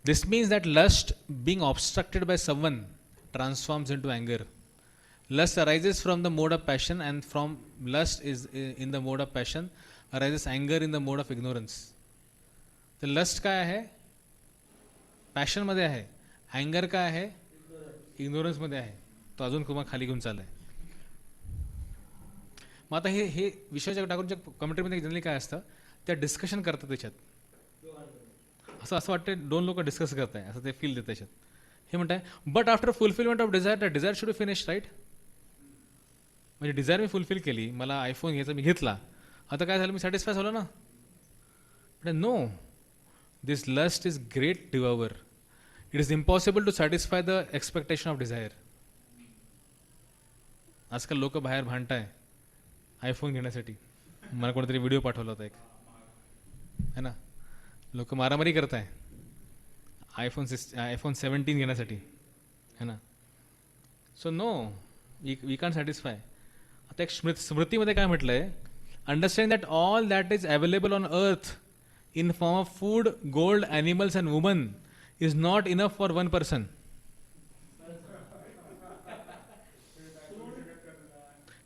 this means that lust being obstructed by someone transforms into anger. Lust arises from the mode of passion, and from lust is in the mode of passion arises anger in the mode of ignorance. तर lust काय आहे? पॅशनमध्ये आहे. अँगर काय आहे? इग्नोरन्समध्ये आहे. तो अजून तुम्हाला खाली घेऊन चाललाय. मग आता हे विषयाच्या टाकूनच्या कमेंट्रीमध्ये जनरली काय असतं, त्या डिस्कशन करतात त्याच्यात. असं वाटतं दोन लोक डिस्कस करत आहे असं ते फील देतं त्याच्यात. हे म्हणताय but after fulfilment of desire the desire should finish, right. म्हणजे डिझायर मी फुलफिल केली, मला आयफोन घ्यायचा, मी घेतला, आता काय झालं, मी सॅटिस्फाय झालो ना. No, this lust is great devourer. It is impossible to satisfy the expectation of desire. आजकाल लोक बाहेर भांडताय आयफोन घेण्यासाठी. मला कोणतरी व्हिडिओ पाठवला होता एक, है ना. लोक मारामारी करत आहे आयफोन 17 घेण्यासाठी, है ना. So no, we can satisfy. आता एक स्मृतीमध्ये काय म्हटलं आहे, understand that all that is available on earth in form of food, gold, animals and woman is not enough for one person.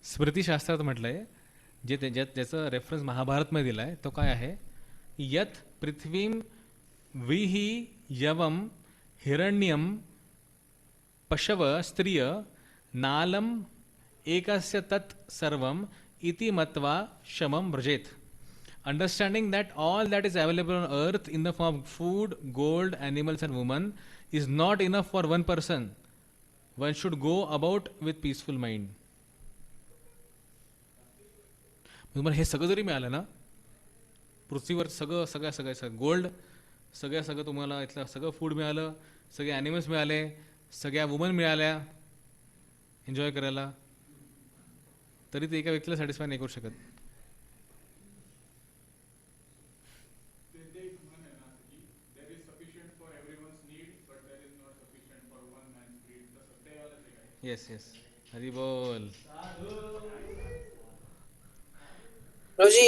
स्मृतीशास्त्रात म्हटलं आहे, ज्याचं रेफरन्स महाभारतमध्ये दिला आहे तो काय आहे, यत पृथ्वीं व्रीहि यवम हिरण्यम पशव स्त्रिय नालम एकस्य तत् सर्वम इति मत्वा शमम व्रजेत. Understanding that all that is available on earth in the form of food, gold, animals and women is not enough for one person. One should go about with peaceful mind. तुम्हाला हे सगळं जरी मिळालं ना पृथ्वीवर सगळं गोल्ड, सगळं तुम्हाला इथलं सगळं फूड मिळालं, सगळे ॲनिमल्स मिळाले, सगळ्या वुमन मिळाल्या एन्जॉय करायला, तरी ते एका व्यक्तीला सॅटिस्फाय नाही करू शकत. येस येस, हरी बोल. Roji,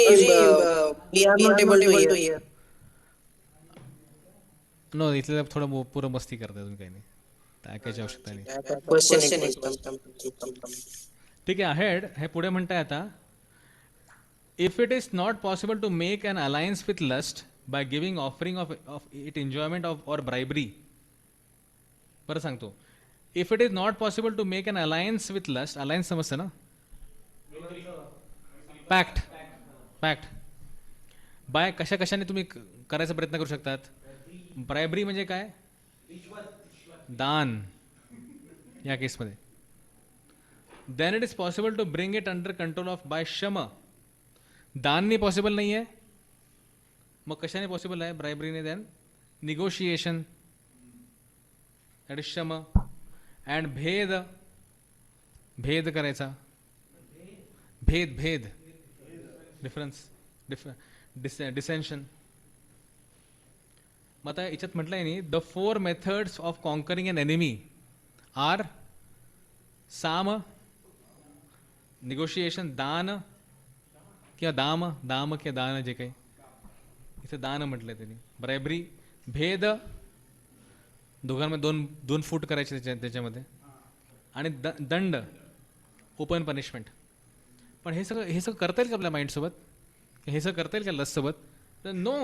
we are not able to hear. No, इथलं थोडं पुरं मस्ती करताय तुम्ही, काही नाही, तर ऐकायची आवश्यकता नाही. Question it was. ठीक आहे. अहेड हे पुढे म्हणताय आता, if it is not possible to make an alliance with lust by giving offering of it enjoyment of or bribery. बरं सांगतो, if it is not possible to make an alliance with lust, alliance समजतं ना, pact bye कशाने तुम्ही करायचा प्रयत्न करू शकतात. ब्रायबरी म्हणजे काय, दान या केसमध्ये. Then it is possible to bring it under control of by sham. दानने पॉसिबल नाही आहे, मग कशाने पॉसिबल आहे, ब्रायबरीने. Then negotiation, that is sham. And भेद करायचा, भेद डिफरन्स, डिसेन्शन. मग आता याच्यात म्हटलं आहे, the 4 methods of conquering an enemy are साम, निगोशिएशन, दान किंवा दाम किंवा दान, जे काही इथे दान म्हटलंय त्यांनी, ब्रायबरी, भेद, दोघांमध्ये दोन फूट करायचे त्याच्यामध्ये, आणि दंड, ओपन पनिशमेंट. पण हे सगळं करता येईल का आपल्या माइंडसोबत, हे सगळं करता येईल का लस्टसोबत? तर no,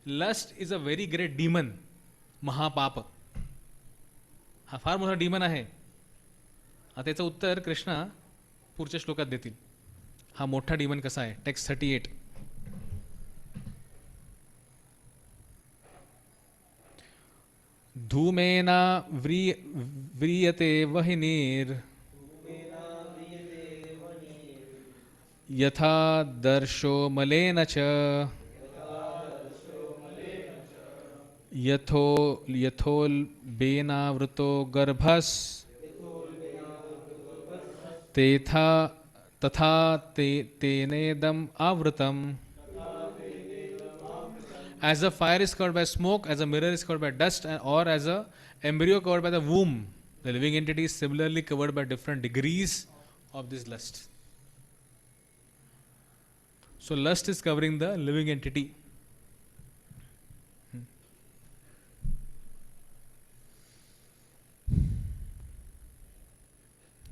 lust is a very great demon, महापाप. हा फार मोठा डीमन आहे. आता त्याचं उत्तर कृष्णा पुढच्या श्लोकात देतील. हा मोठा डीमन कसा आहे, टेक्स्ट 38. धूमेना व्रियते वह्निर् यथा दर्शो मलेन च यथोल्बेनावृतो गर्भस् तथा तेनेदम आवृतम. As a fire is covered by smoke, as a mirror is covered by dust, or as a embryo covered by the womb, the living entity is similarly covered by different degrees of this lust. So lust is covering the living entity.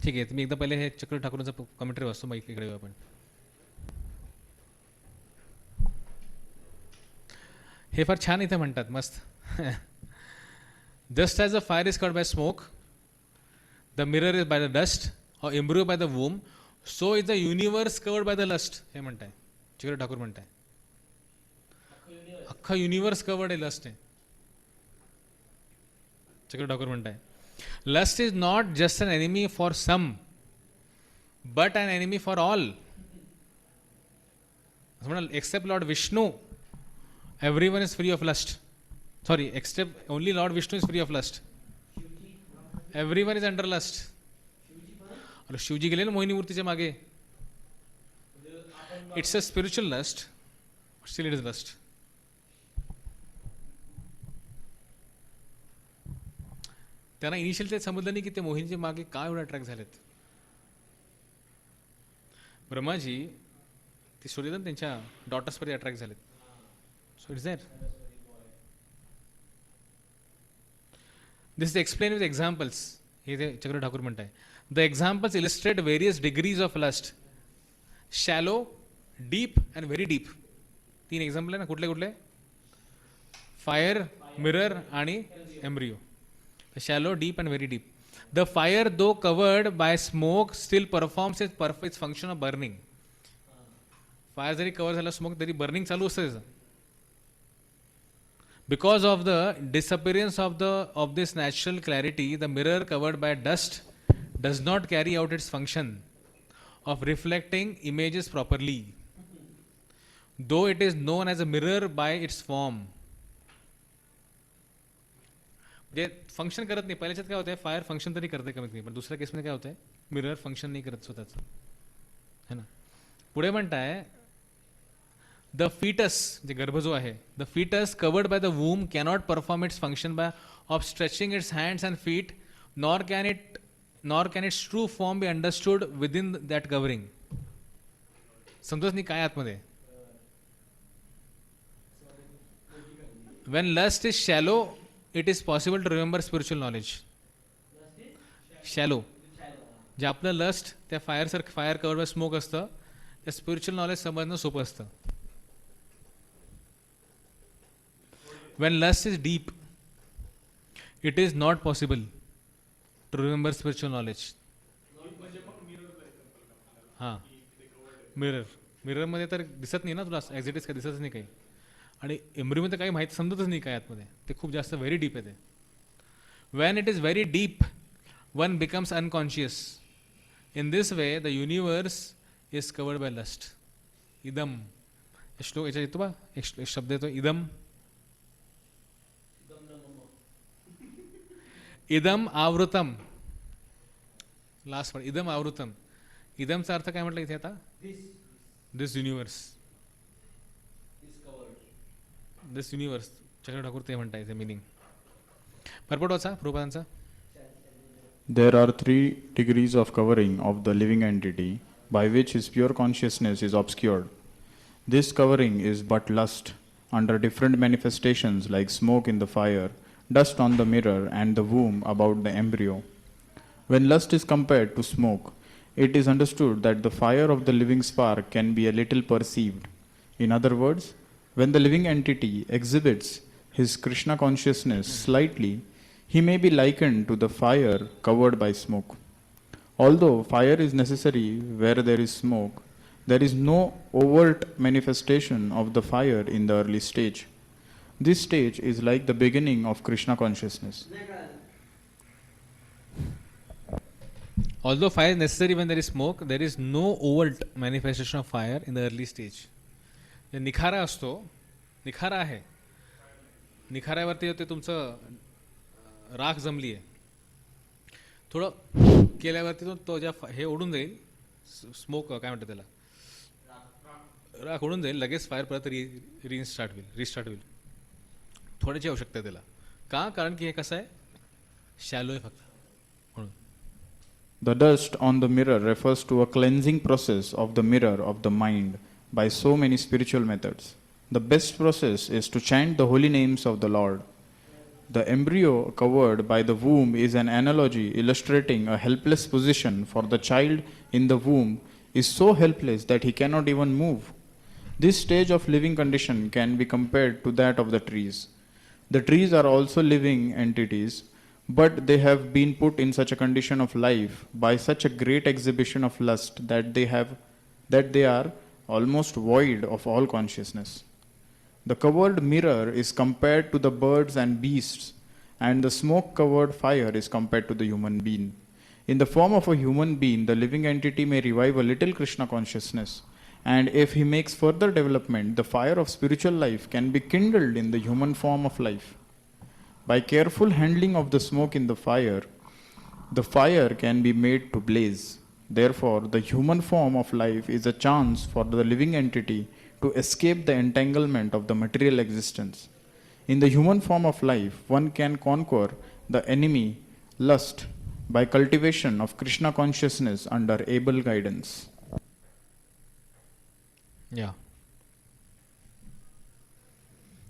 ठीक आहे, तुम्ही एकदा पहिले हे चक्र ठाकूरचं commentary वाचतो, मग इकडे आपण. हे फार छान इथे म्हणतात, मस्त. Just as a fire is covered by smoke, the mirror is by the dust, और embryo by the womb, so is the universe covered by the lust. हे म्हणताय चक्र ठाकूर, म्हणताय अख्खा युनिवर्स कवर्ड आहे लस्ट आहे. चक्र ठाकूर म्हणताय, lust is not just an enemy for some, but an enemy for all. Except Lord Vishnu, everyone is free of lust. Sorry, except only Lord Vishnu is free of lust. Everyone is under lust. और शिवजी गेले ना मोहिनी मूर्तीच्या मागे. It's a spiritual lust, but still it is lust. त्यांना initial ते समजलं नाही की ते मोहिनीच्या मागे काय एवढं अट्रॅक्ट झालेत. ब्रह्माजी ती सूर्यदन त्यांच्या डॉटर्सवरती अट्रॅक्ट झालेत. So it's there. This is explain with examples. हे ते चक्र ठाकूर म्हणताय, the examples illustrate various degrees of lust, shallow, deep and very deep. 3 example आहे ना, कुठले कुठले, फायर, मिरर आणि embryo. Shallow, deep and very deep. The fire, though covered by smoke, still performs its function of burning. Fire जरी cover झाला smoke तरी burning चालू असतं त्याचं. Because of the disappearance of this natural clarity, the mirror covered by dust does not carry out its function of reflecting images properly. though it is known as a mirror by its form. म्हणजे function करत नाही. पहिल्याच्यात काय होतंय, fire function तरी करते कमीत कमी, पण दुसऱ्या केसमध्ये काय होतंय, मिरर फंक्शन नाही करत स्वतःचं, है ना. पुढे म्हणताय द फीटस, जे गर्भ जो आहे, the foetus covered by the womb cannot perform its function by of stretching its hands and feet, nor can its true form be understood within that covering. समजत नाही काय आतमध्ये. When lust is shallow, it is possible to remember spiritual knowledge. Shallow. जे आपलं lust त्या fire cover by smoke असतं, त्या spiritual knowledge समजणं सोपं असतं. When lust is deep, it is not possible to remember spiritual knowledge. हां, मिररमध्ये तर दिसत नाही ना तुला, ॲक्झिटीज काय दिसतच नाही काही. आणि एम्ब्रियोमध्ये काही माहिती समजतच नाही काय आतमध्ये, ते खूप जास्त व्हेरी डीप आहे ते. When it is very deep, one becomes unconscious. In this way the universe is covered by lust. इदम, श्लोक याच्यात येतो बा, एक शब्द येतो इदम. इदम आवृतम, लास्ट वर्ड इदम आवृतम. इदमचा अर्थ काय म्हटलं इथे आता, दिस युनिवर्स. दिस युनिवर्स, चंद्र ठाकूर ते म्हणता येते मिनिंग. परपट वाचा प्रभुपादांचा. There are 3 degrees of covering of the living entity by which his pure consciousness is obscured. This covering is but lust under different manifestations like smoke in the fire, dust on the mirror, and the womb about the embryo. When lust is compared to smoke, it is understood that the fire of the living spark can be a little perceived. In other words, when the living entity exhibits his Krishna consciousness slightly, he may be likened to the fire covered by smoke. Although fire is necessary where there is smoke, there is no overt manifestation of the fire in the early stage. This stage is like the beginning of Krishna consciousness. Although fire is necessary when there is smoke, there is no overt manifestation of fire in the early stage. निखारा असतो, निखारा आहे, निखाऱ्यावरती ते तुमचं राख जमली आहे, थोडं केल्यावरती तो ज्या हे उडून जाईल, स्मोक काय म्हणतात त्याला, राख उडून जाईल, लगेच फायर परत रिस्टार्ट होईल. थोड्याची आवश्यकता आहे त्याला. का? कारण की हे कसं आहे, शॅलो आहे फक्त म्हणून. The dust on the mirror refers to a cleansing process of the mirror of the mind by so many spiritual methods. The best process is to chant the holy names of the Lord. The embryo covered by the womb is an analogy illustrating a helpless position, for the child in the womb is so helpless that he cannot even move. This stage of living condition can be compared to that of the trees. The trees are also living entities, but they have been put in such a condition of life by such a great exhibition of lust that they are almost void of all consciousness. The covered mirror is compared to the birds and beasts, and the smoke-covered fire is compared to the human being. In the form of a human being, the living entity may revive a little Krishna consciousness, and if he makes further development, the fire of spiritual life can be kindled in the human form of life. By careful handling of the smoke in the fire can be made to blaze. Therefore, the human form of life is a chance for the living entity to escape the entanglement of the material existence. In the human form of life, one can conquer the enemy, lust, by cultivation of Krishna consciousness under able guidance. Yeah.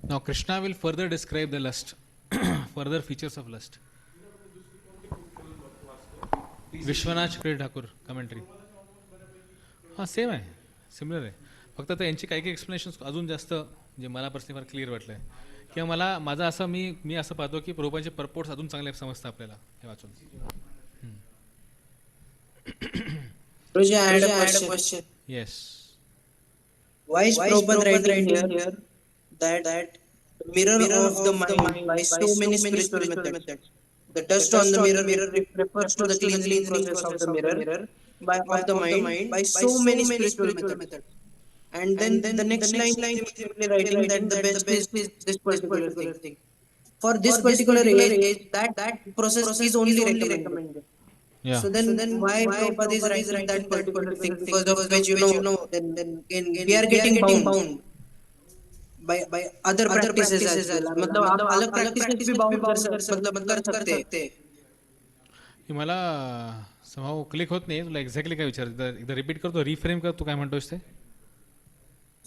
Now Krishna will further describe the lust, further features of lust. Vishwanath शुक्ल Thakur commentary. हां same आहे, similar आहे, फक्त आता यांची काही काही explanation अजून जास्त जे मला पर्सनली फार क्लिअर वाटलं आहे, किंवा माझं असं मी असं पाहतो की प्रभुपादांचे परपोर्ट्स अजून चांगले समजतं आपल्याला हे वाचून. Roji, I had a question. Yes. Why is Prabhupada writing here that mirror of the mind by so many spiritual methods? The dust on the mirror refers to the cleansing process of the mirror of the mind by so many spiritual methods. And then the next line is simply writing that the best is this particular thing. For this particular age, that process is only recommended. Yeah. So then why Prabhupada is writing that particular thing? Because of which, then again, we are getting bound by other practices as well. मतलब आप अलग practices भी bound कर सकते हैं. हे मला somehow click होत नाही तुला एक्झॅक्टली काय विचार एकदा रिपीट करतो रिफ्रेम कर तू काय म्हणतोस ते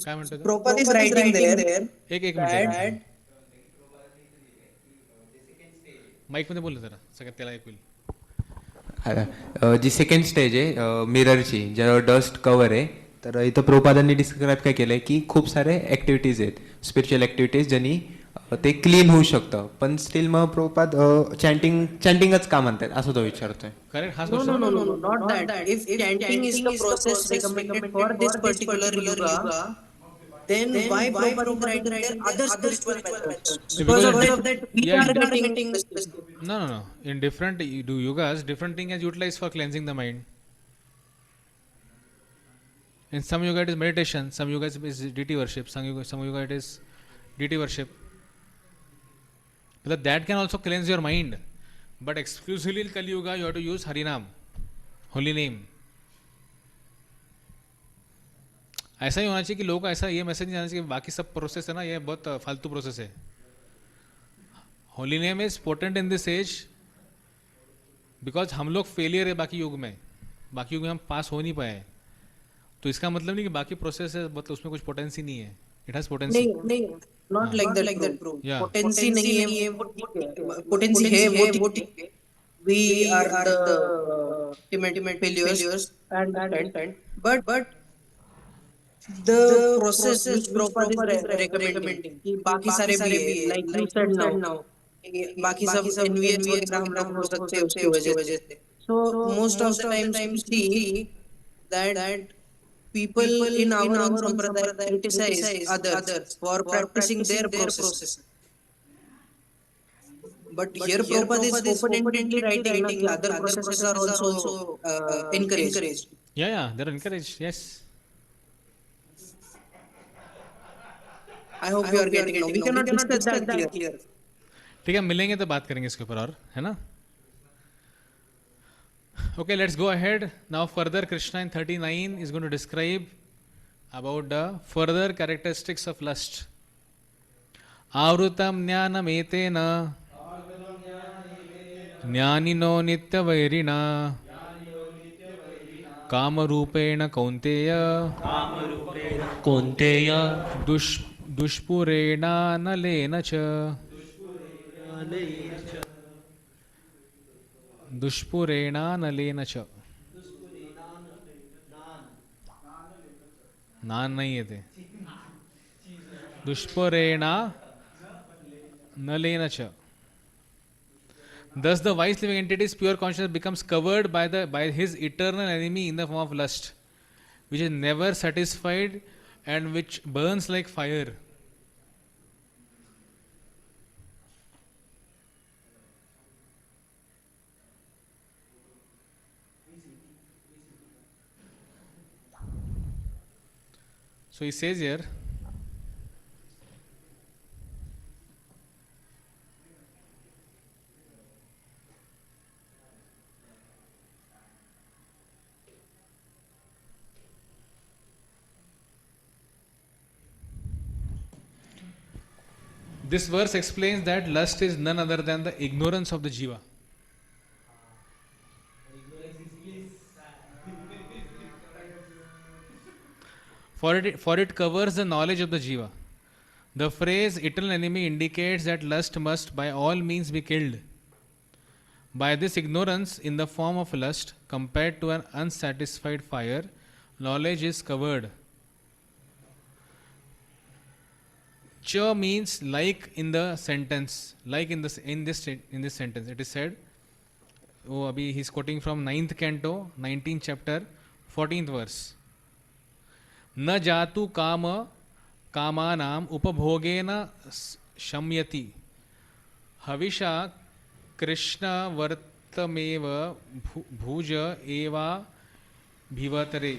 काय म्हणतोय तू? Prabhupada is writing there एक मिनिट माईक मध्ये बोल जरा सगळ्यात त्याला ऐकू येईल. जी सेकंड स्टेज आहे मिररची ज्यावर डस्ट कवर आहे तर इथं प्रभुपादांनी डिस्क्राईब काय केलं आहे की खूप सारे ॲक्टिव्हिटीज आहेत स्पिरिच्युअल ॲक्टिव्हिटीज ज्यांनी ते क्लीन होऊ शकतं पण स्टील मग प्रभुपाद चॅन्टिंगच का म्हणतात असं तो विचारतोय. करेक्ट हाच No, question. not that. If chanting is the process recommended for this particular yoga, then why Prabhupada is writing there other spiritual methods? Because of that, we are getting this. No. In different yogas, different thing is utilized for cleansing the mind. In some yoga it is meditation, some yoga is deity worship, some yoga it is deity worship. But that can also cleanse your mind. But exclusively in Kali Yuga you have to use Harinam, holy name. ऐसा ही होना चाहिए कि लोगों को ऐसा ये message नहीं आना चाहिए कि बाकी सब प्रोसेस है ना ये बहुत फालतू प्रोसेस है. Holy name is potent in this age because हम लोग फेलियर है बाकी युग में हम पास हो नहीं पाए. तो इसका मतलब नहीं कि बाकी प्रोसेस है मतलब उसमें कुछ पोटेंसी नहीं है. It has potency. नहीं, not like that, bro. Yeah. Potency नहीं है वो ठीक है. Potency है वो ठीक है. We are the ultimate failures and but the process which Prabhupada is recommending कि बाकी सारे भी है like you said now बाकी सब envious वगैरह हम लोग हो सकते हैं उसकी वजह से. So most of the times we see that people in our own sampradaya criticize others for practicing their process. But here Prabhupada is openly writing that other processes are also encouraged. Yeah, they're encouraged. Yes. I hope you are getting it. We cannot discuss that clear. ठीक है मिलेंगे तो बात करेंगे इसके ऊपर और है ना. Okay, let's go ahead. Now further Krishna in 39 is going to describe about the further characteristics of lust. Avrutam jnanam etena jnanino nityavairina kamarupena kaunteya dushpurena nalena cha दुष्पुरेणा Nalen च. नान नहीं है ते दुष्पुरेणा नलेन च. Thus the wise living entity's pure consciousness becomes covered by his eternal enemy in the form of lust, which is never satisfied and which burns like fire. So he says here, this verse explains that lust is none other than the ignorance of the jiva. For it covers the knowledge of the jiva. The phrase eternal enemy indicates that lust must by all means be killed. By this ignorance in the form of lust, compared to an unsatisfied fire, knowledge is covered. Cha means like in the sentence, like in this sentence. It is said, abhi he is quoting from 9th canto, 19th chapter, 14th verse. न जातु काम कामानाम उपभोगेन शम्यति हविषा कृष्ण वर्तमेव भुज एवा भिवतरे.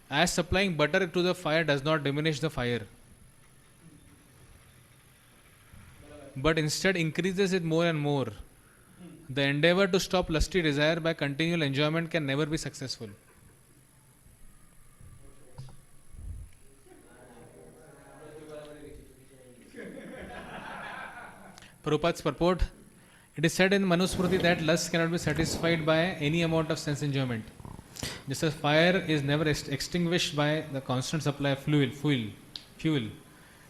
as supplying butter to the fire does not diminish the fire, but instead increases it more and more. The endeavor to stop lusty desire by continual enjoyment can never be successful. Prabhupada's purport: it is said in Manusmriti that lust cannot be satisfied by any amount of sense enjoyment. Just as fire is never extinguished by the constant supply of fuel.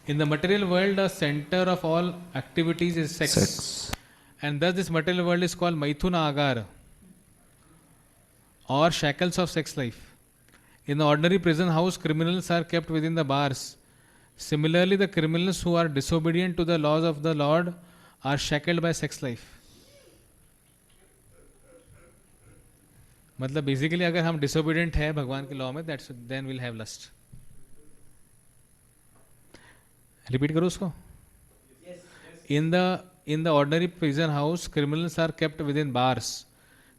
In the material world, the center of all activities is sex. And thus this material world is called Maithuna Agar, or shackles of sex life. In the ordinary prison house, criminals are kept within the bars. Similarly, the criminals who are disobedient to the laws of the Lord are shackled by sex life. मतलब basically अगर हम disobedient है भगवान के law में, that's then will have lust. Repeat करो उसको. In the ordinary prison house, criminals are kept within bars.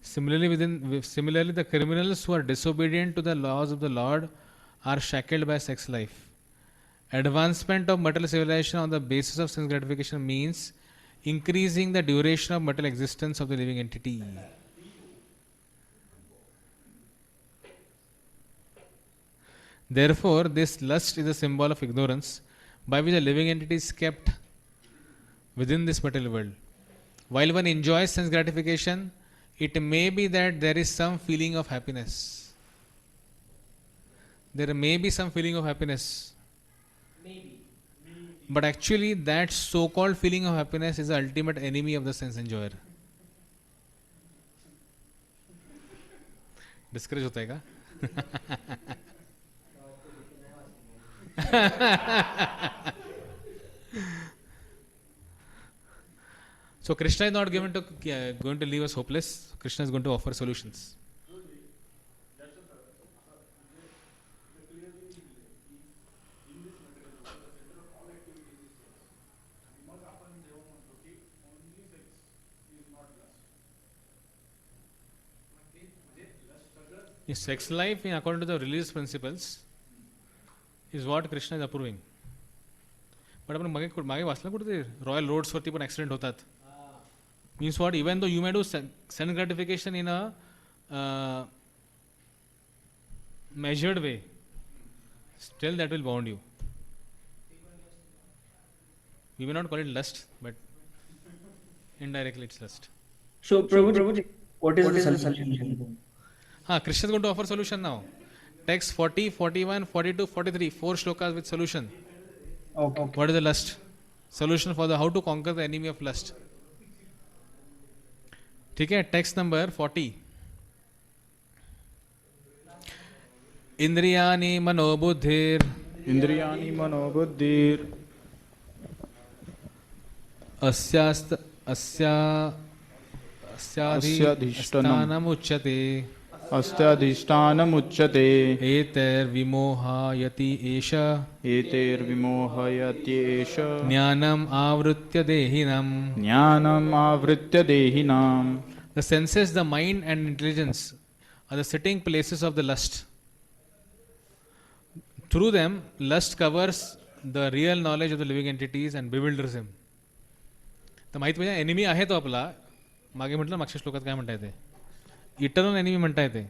Similarly, the criminals who are disobedient to the laws of the Lord are shackled by sex life. Advancement of material civilization on the basis of sense gratification means increasing the duration of material existence of the living entity. Therefore, this lust is a symbol of ignorance by which a living entity is kept within this material world. While one enjoys sense gratification, it may be that there is some feeling of happiness. There may be some feeling of happiness. But actually, that so-called feeling of happiness is the ultimate enemy of the sense enjoyer. Discourage होता है क्या? So Krishna is not going to leave us hopeless. Krishna is going to offer solutions. In sex life, in according to the religious principles, is what Krishna is approving. But आपण मागे वाचलं कुठे ते royal roads वरती पण accident होतात. Means what? Even though you may do sense gratification in a measured way, still that will bound you. We may not call it lust, but indirectly it's lust. So, Prabhuji, what is the solution? Krishna is going to offer solution now. Text 40, 41, 42, 43, 4 shlokas with solution. Okay. What is the lust? Solution for the how to conquer the enemy of lust. ठीक है, text number 40. इंद्रियाणि मनोबुद्धिर इंद्रियाणि मनोबुद्धिर अस्याधिष्ठानम् उच्यते अस्त्याधिष्ठानमुच्यते एतैर्विमोहायति एष एतैर्विमोहयत्येष ज्ञानम् आवृत्य देहिनम्. ज्ञानम् आवृत्य देहिनाम्. The senses, the mind and intelligence are the sitting places of the lust. Through them, lust covers the real knowledge of the living entities and bewilders him. तर माहित पाहिजे enemy आहे तो आपला. मागे म्हटलं मागच्या श्लोकात काय म्हणता येते, इटर्नल एनिमी म्हणता येते,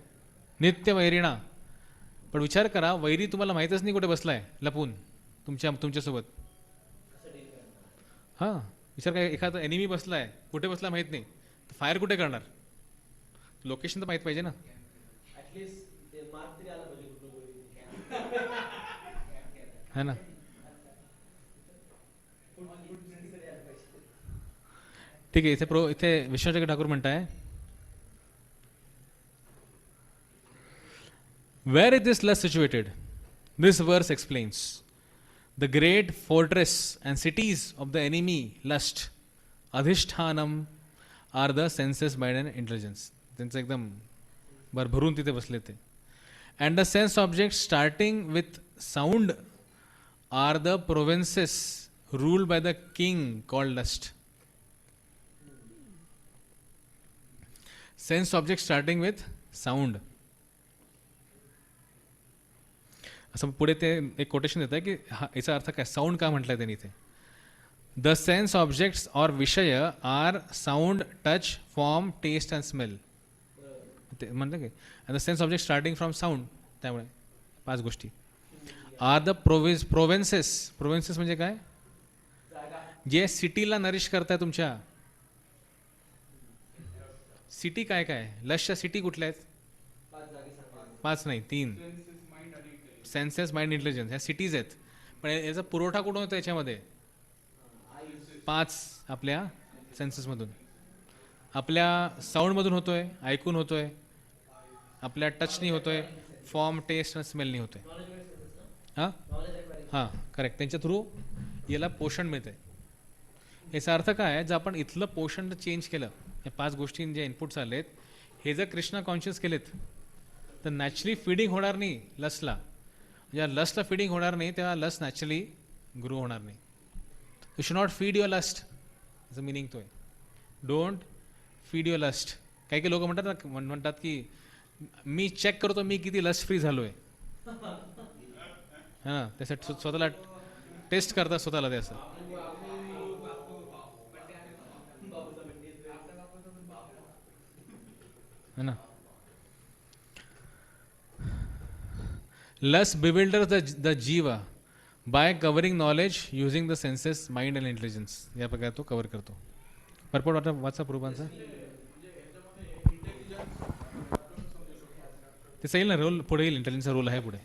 नित्य वैरिणा. पण विचार करा, वैरी तुम्हाला माहीतच नाही कुठे बसलाय लपून तुमच्यासोबत. हां, विचार काय, एखादा एनिमी बसलाय, कुठे बसला माहीत नाही, फायर कुठे करणार, लोकेशन तर माहीत पाहिजे ना. है ना. ठीक आहे, इथे विश्वनाथ ठाकूर म्हणताय, where is this lust situated? This verse explains. The great fortress and cities of the enemy lust, adhishthanam, are the senses, mind and intelligence. त्यांचं एकदम भरभरून तिथे बसले ते. And the sense objects starting with sound are the provinces ruled by the king called lust. Sense objects starting with sound. असं पुढे ते एक कोटेशन देत आहे की हा याचा अर्थ काय, साऊंड का म्हटलं त्यांनी इथे. द सेन्स ऑब्जेक्ट्स और विषय are sound, touch, form, taste and smell. ते म्हणतं की the sense object starting from sound, त्यामुळे 5 गोष्टी आर द प्रोव्हिन्सेस. प्रोव्हिन्सेस म्हणजे काय, जे सिटीला नरिश करताय तुमच्या. सिटी काय काय, लसच्या सिटी कुठल्या आहेत? 5 नाही 3. सेन्सेस, माइंड, इंटेलिजन्स ह्या सिटीज आहेत. पण याचा पुरवठा कुठून होतो याच्यामध्ये? 5 आपल्या सेन्सेसमधून. आपल्या साऊंडमधून होतोय, ऐकून होतोय, आपल्या टचनी होतोय, फॉर्म, टेस्ट आणि स्मेलनी होतोय. हां हां करेक्ट. त्यांच्या थ्रू याला पोषण मिळतंय. याचा अर्थ काय, जर आपण इथलं पोषण चेंज केलं, या 5 गोष्टी जे इनपुट्स आलेत हे जर कृष्णा कॉन्शियस केलेत तर नॅचरली फिडिंग होणार नाही लसला. जेव्हा लसला फिडिंग होणार नाही तेव्हा लस नॅचरली ग्रो होणार नाही. You should not feed your lust, याचं मिनिंग तो आहे. Don't feed your lust. काही काही लोक म्हणतात की मी चेक करतो मी किती लस्ट फ्री झालो आहे. हां, त्यासाठी स्वतःला टेस्ट करतात स्वतःला ते असं. है ना. Lust bewilder the jiva by covering knowledge using the senses, mind and intelligence. या प्रकारे तो कव्हर करतो. परपोर्ट वाचा प्रूफांचा. ते येईल ना रोल, पुढे येईल. इंटेलिजन्सचा रोल आहे पुढे.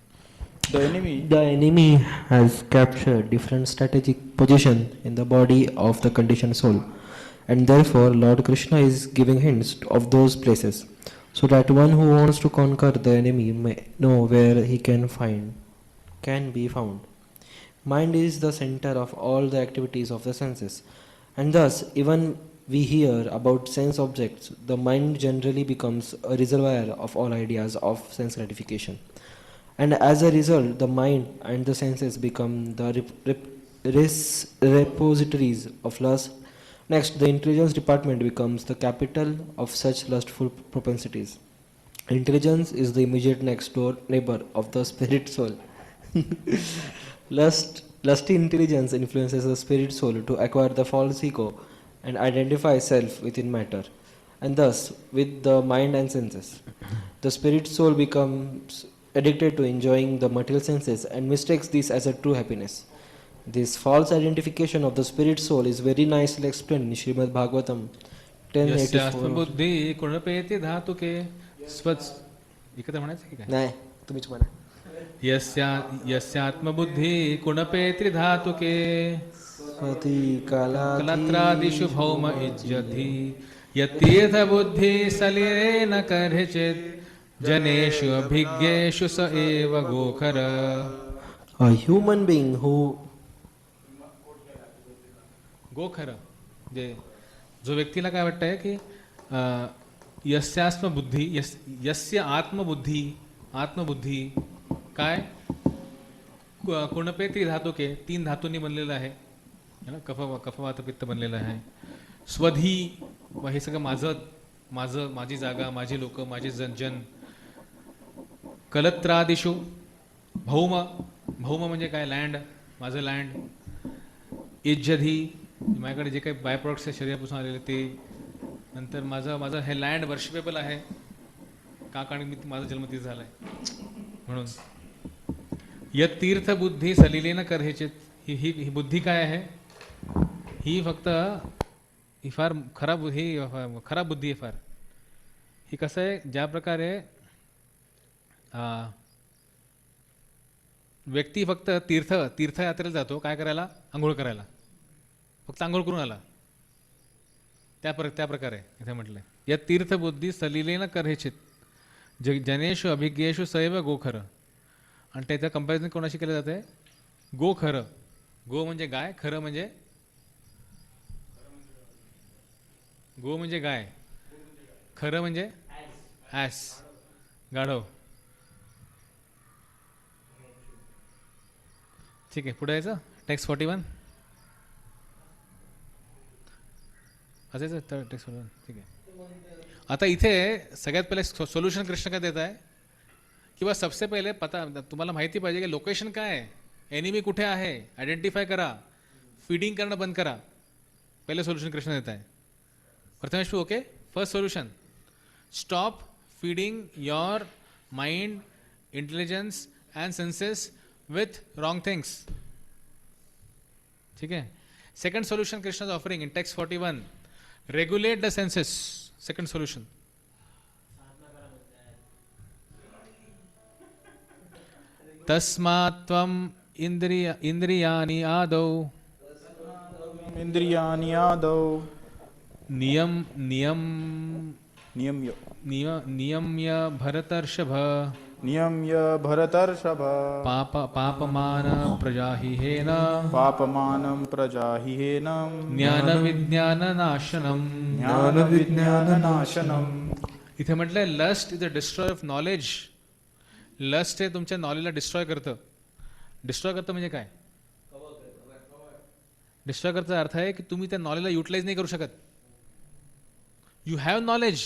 The enemy has captured different strategic position in the body of the conditioned soul, and therefore Lord Krishna is giving hints of those places, so that one who wants to conquer the enemy may know where he can be found. Mind is the center of all the activities of the senses, and thus even we hear about sense objects, the mind generally becomes a reservoir of all ideas of sense gratification. And as a result, the mind and the senses become the repositories of lust. Next, the intelligence department becomes the capital of such lustful propensities. Intelligence is the immediate next door neighbor of the spirit soul. Lusty intelligence influences the spirit soul to acquire the false ego and identify self within matter, and thus with the mind and senses. The spirit soul becomes addicted to enjoying the material senses and mistakes this as a true happiness. This false identification of the spirit soul is very nicely explained in Srimad Bhagavatam 10:84. आत्मबुद्धी कुणपेती धातुके स्वच. एकत्र म्हणायचं की काय? नाही, तुम्हीच म्हणा. यस्यात्मबुद्धी कुणपेत्री धातुके स्वती कलत्रादिषु भौम इज्जति यतीर्थ बुद्धि सलिरेन कर्हिचित् जनेषु अभिज्ञेषु स एव गोखर. A human being who गोखर जे जो व्यक्तीला काय वाटतंय की यस्यात्मबुद्धी यस्य आत्मबुद्धी काय कुणपे त्रिधातुके 3 धातूंनी बनलेलं आहे ना. कफवात पित्त बनलेलं आहे. स्वधी हे सगळं माझी जागा, माझी लोक, माझे जन. कलत्रादिषु भौम म्हणजे काय, लँड, माझं लँड. इज्जधी माझ्याकडे जे काही बाय प्रॉडक्ट्स आहे शरीरापासून आलेले ते. नंतर माझं हे लँड वर्शिपेबल आहे का, कारण मी माझा जन्म तिथे झालाय म्हणून. या तीर्थ बुद्धी सलिलेन कर्हेचित. ही बुद्धी काय आहे, ही फक्त ही फार खराब बुद्धी आहे फार. ही कसं आहे, ज्या प्रकारे व्यक्ती फक्त तीर्थयात्रेला जातो काय करायला, आंघोळ करायला, फक्त आंघोळ करून आला, त्या प्रकारे इथे म्हटलंय. या तीर्थबुद्धी सलिलेन कर्हेचित जनेषु अभिज्ञेषु सैव गोखर. आणि त्याचं कंपॅरिझन कोणाशी केलं जाते, गोखर. गो म्हणजे गाय, खरं म्हणजे गो म्हणजे गाय, खरं म्हणजे ॲस, गाढव. ठीक आहे, पुढे यायचं. टेक्स्ट 41 असायचं टेक्स्ट 41. ठीक आहे. आता इथे सगळ्यात पहिले सोल्युशन कृष्ण काय देत आहे किंवा सबसे पहिले तुम्हाला माहिती पाहिजे की लोकेशन काय आहे, एनिमी कुठे आहे, आयडेंटिफाय करा, फीडिंग करणं बंद करा. पहिले सोल्युशन कृष्ण देत आहे. Prathamesh, okay. First solution, stop feeding your mind, intelligence end senses with wrong things. ठीक है. Second solution Krishna is offering in text 41, regulate the senses. Second solution. तस्मात् त्वम् इंद्रियाणि आदौ इंद्रियाणि आदौ नियम्य भरतर्षभ नियम्य भरतर्षभ पापमान प्रजाहिहेन पापमानं प्रजाहिहेन ज्ञानविज्ञाननाशनम्. इथे म्हटलंय lust is a destroy of knowledge. Lust हे तुमच्या नॉलेजला डिस्ट्रॉय करतं. डिस्ट्रॉय करतं म्हणजे काय? डिस्ट्रॉय करता अर्थ आहे की तुम्ही त्या नॉलेजला युटिलाइज नाही करू शकत. You have knowledge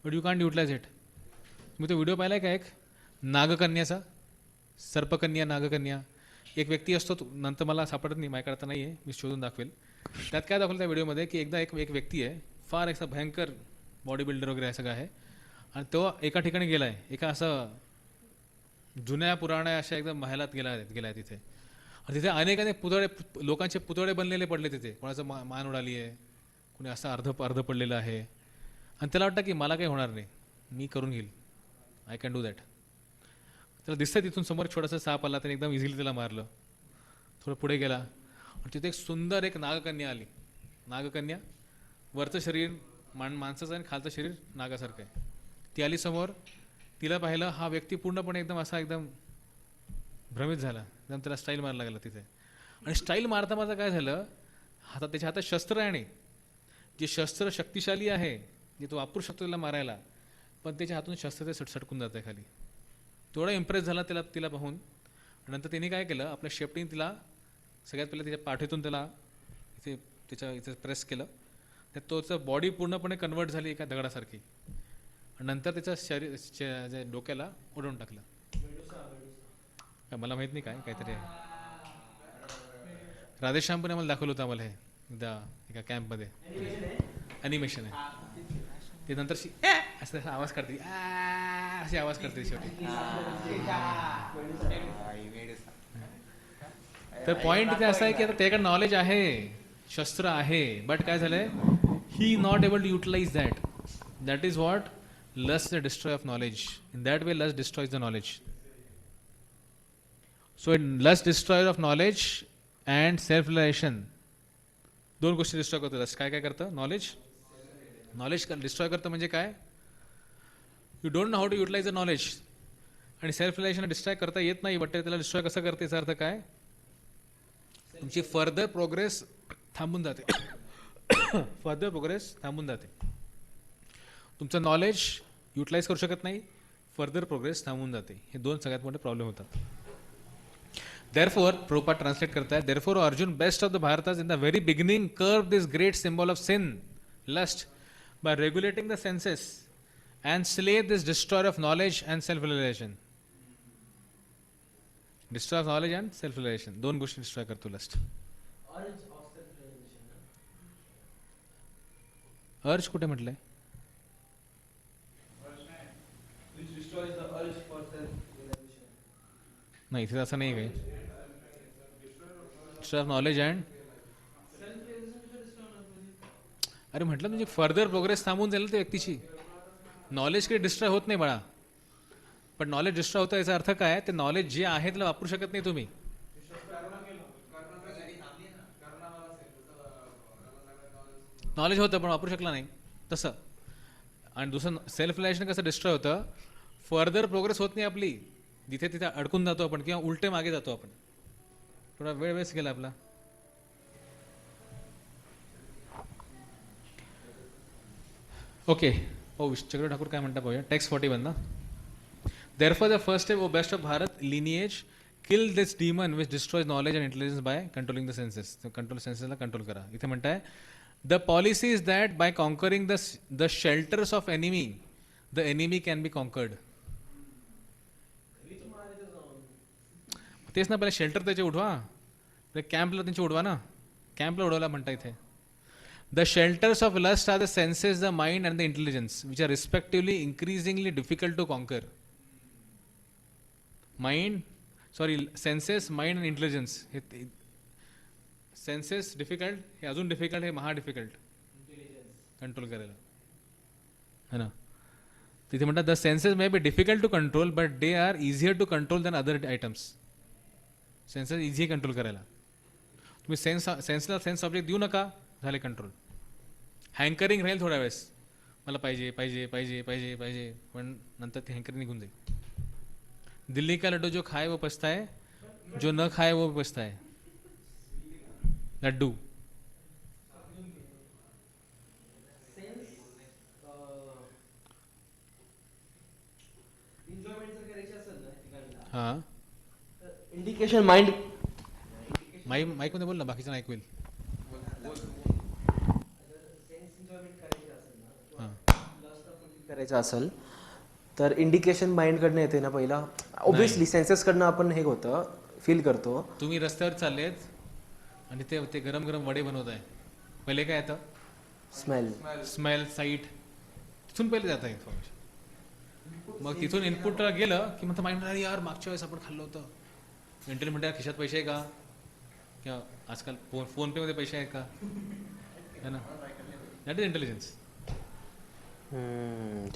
but you can't utilise it. तुम्ही तो व्हिडिओ पाहिलाय का, एक नागकन्याचा, सर्पकन्या नागकन्या. एक व्यक्ती असतो, नंतर मला सापडत नाही, माझ्याकडे आता नाही आहे, मी शोधून दाखवेल. त्यात काय दाखवलं त्या व्हिडिओमध्ये की एकदा एक व्यक्ती आहे, फार असा भयंकर बॉडी बिल्डर वगैरे सगळं आहे, आणि तो एका ठिकाणी गेला आहे, एका असं जुन्या पुराण्या अशा एकदम महालात गेला आहे तिथे. आणि तिथे अनेक लोकांचे पुतळे बनलेले पडले तिथे. कोणाचं मान उडाली आहे, कोणी असं अर्ध पडलेलं आहे, आणि त्याला वाटतं की मला काही होणार नाही, मी करून घेईल, आय कॅन डू दॅट. त्याला दिसतंय तिथून समोर छोटासा साप आला, त्याने एकदम इझिली त्याला मारलं. थोडं पुढे गेला आणि तिथे एक सुंदर एक नागकन्या आली. नागकन्या, वरचं शरीर माणसाचं आणि खालचं शरीर नागासारखं आहे. ती आली समोर, तिला पाहिलं, हा व्यक्ती पूर्णपणे एकदम भ्रमित झाला, एकदम त्याला स्टाईल मारायला लागला तिथे. आणि स्टाईल मारता काय झालं, त्याच्या हातात शस्त्र आहे, आणि जे शस्त्र शक्तिशाली आहे, जे तो वापरू शकतो त्याला मारायला, पण त्याच्या हातून शस्त्र ते सटकून जातं खाली. थोडा इम्प्रेस झाला तिला पाहून. नंतर तिने काय केलं, आपल्या शेपटीने तिला सगळ्यात पहिले तिच्या पाठीतून त्याला इथे प्रेस केलं. तर तोचं बॉडी पूर्णपणे कन्वर्ट झाली एका दगडासारखी, आणि नंतर त्याच्या डोक्याला उडवून टाकलं. मला माहीत नाही काहीतरी राधेश्याम पण आम्हाला दाखवलं होतं आम्हाला हे एकदा एका कॅम्पमध्ये. ॲनिमेशन आहे ते. नंतर असं आवाज काढते, अशी आवाज करते शेवटी. तर पॉईंट इथे असा आहे की आता त्याच्याकडे नॉलेज आहे, शस्त्र आहे, बट काय झालंय, he not able to utilize that. That is what lust the destroy of knowledge. In that way lust destroys the knowledge. So lust destroy of knowledge and self relation. दोन गोष्टी destroy करतो lust. काय करतं, knowledge destroy करतं म्हणजे काय, you don't know how to utilise the knowledge. आणि self relation destroy करता येत नाही, बट त्याला डिस्ट्रॉय कसं करते, याचा अर्थ काय, तुमची फर्दर प्रोग्रेस थांबून जाते. फर्दर प्रोग्रेस थांबून जाते. तुमचं नॉलेज युटिलाइज करू शकत नाही, फर्दर प्रोग्रेस थांबून जाते. हे दोन सगळ्यात मोठे प्रॉब्लेम होतात. Therefore, Prabhupada translate करता है, therefore Arjun, best of the Bharatas, in the very beginning curbed this great symbol of sin, lust, by regulating the senses and slay this destroyer of knowledge and self-realization. Destroyer of knowledge and self-realization. दोन गोष्टी destroy करतो lust. अर्ज कुठे म्हटलंय? नाही, इथे असं नाही काही. नॉलेज अँड, अरे म्हटलं म्हणजे फर्दर प्रोग्रेस थांबून जाईल त्या व्यक्तीची. नॉलेज काही डिस्ट्रॉय होत नाही बाळा, पण नॉलेज डिस्ट्रॉय होतं याचा अर्थ काय, ते नॉलेज जे आहे त्याला वापरू शकत नाही तुम्ही. नॉलेज होतं पण वापरू शकला नाही तसं. आणि दुसरं सेल्फ रिलेशन कसं डिस्ट्रॉय होतं, फर्दर प्रोग्रेस होत नाही आपली, जिथे तिथे अडकून जातो आपण किंवा उलटे मागे जातो आपण. थोडा वेळ वेस्ट गेला आपला. ओके. चक्र ठाकूर काय म्हणता पाहूया. टेक्स्ट 41 ना. Therefore the first step, O best of Bharat lineage, kill this demon which destroys knowledge and intelligence by controlling the senses. Control सेन्सेसला कंट्रोल करा. इथे म्हणताय, the policy is that by conquering the shelters of enemy, the enemy can be conquered. तेच ना, पहिले shelter त्याचे उडवा, पहिले कॅम्पला त्यांचे उडवा ना, कॅम्पला उडवला म्हणता इथे. The shelters of lust are the senses, the mind and the intelligence which are respectively increasingly difficult to conquer. Mind, sorry, senses, mind and intelligence. हे सेन्सेस डिफिकल्ट, हे अजून डिफिकल्ट, हे महा डिफिकल्ट कंट्रोल करायला, है ना. तिथे म्हणतात the senses may be difficult to control but they are easier to control than other items. Senses easy control करायला. तुम्ही सेन्सला सेन्स ऑब्जेक्ट देऊ नका, झाले कंट्रोल. हँकरिंग राहील थोड्या वेळेस, मला पाहिजे पाहिजे पाहिजे पाहिजे पाहिजे, पण नंतर ते हँकरिंग निघून जाईल. दिल्ली का लड्डू जो खाए वो पछताए, जो न खाए वो पछताए. लड्डू एन्जॉयमेंट जर करायची असेल ना ठिकाणी, हां, तर इंडिकेशन माइंड माईकमध्ये बोल ना, बाकीचं ऐकू येईल. करायचं असेल तर इंडिकेशन माइंडकडनं येते ना पहिला. ऑब्व्हियसली सेन्सेसकडनं आपण हे होतं, फील करतो. तुम्ही रस्त्यावर चाललेत आणि ते गरम गरम वडे बनवत आहे, पहिले काय येतं? स्मेल. स्मेल, साईट, तिथून पहिले जातं इन्फॉर्मेशन. मग तिथून इनपुटला गेलं की म्हणतं माइंड, अरे यार मागच्या वेळेस आपण खाल्लं होतं. इंटरनेट म्हणते खिशात पैसे आहे का, किंवा आजकाल फोनपे मध्ये पैसे आहेत का, है ना. That is intelligence.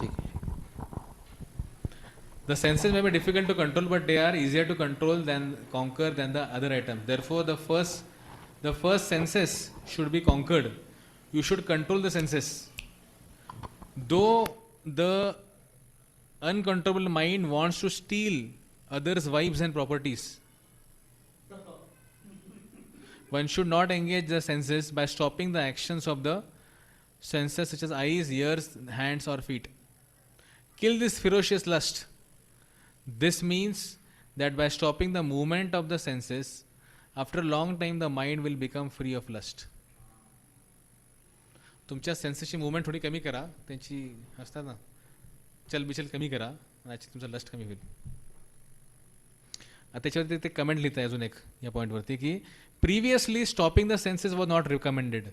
ठीक आहे. The senses may be difficult to control, but they are easier to control than conquer than the other items. Therefore, the first senses should be conquered. You should control the senses. Though the uncontrollable mind wants to steal others' wives and properties, one should not engage the senses by stopping the actions of the senses such as eyes, ears, hands, or feet. Kill this ferocious lust. This means that by stopping the movement of the senses, after a long time the mind will become free of lust. तुमच्या सेन्सेसची movement थोडी कमी करा, त्यांची असतात ना चलबिचल कमी करा, actually तुमचा लस्ट कमी होईल. आता त्याच्यावरती ते कमेंट लिहित आहे अजून एक या पॉईंटवरती की previously stopping the senses was not recommended.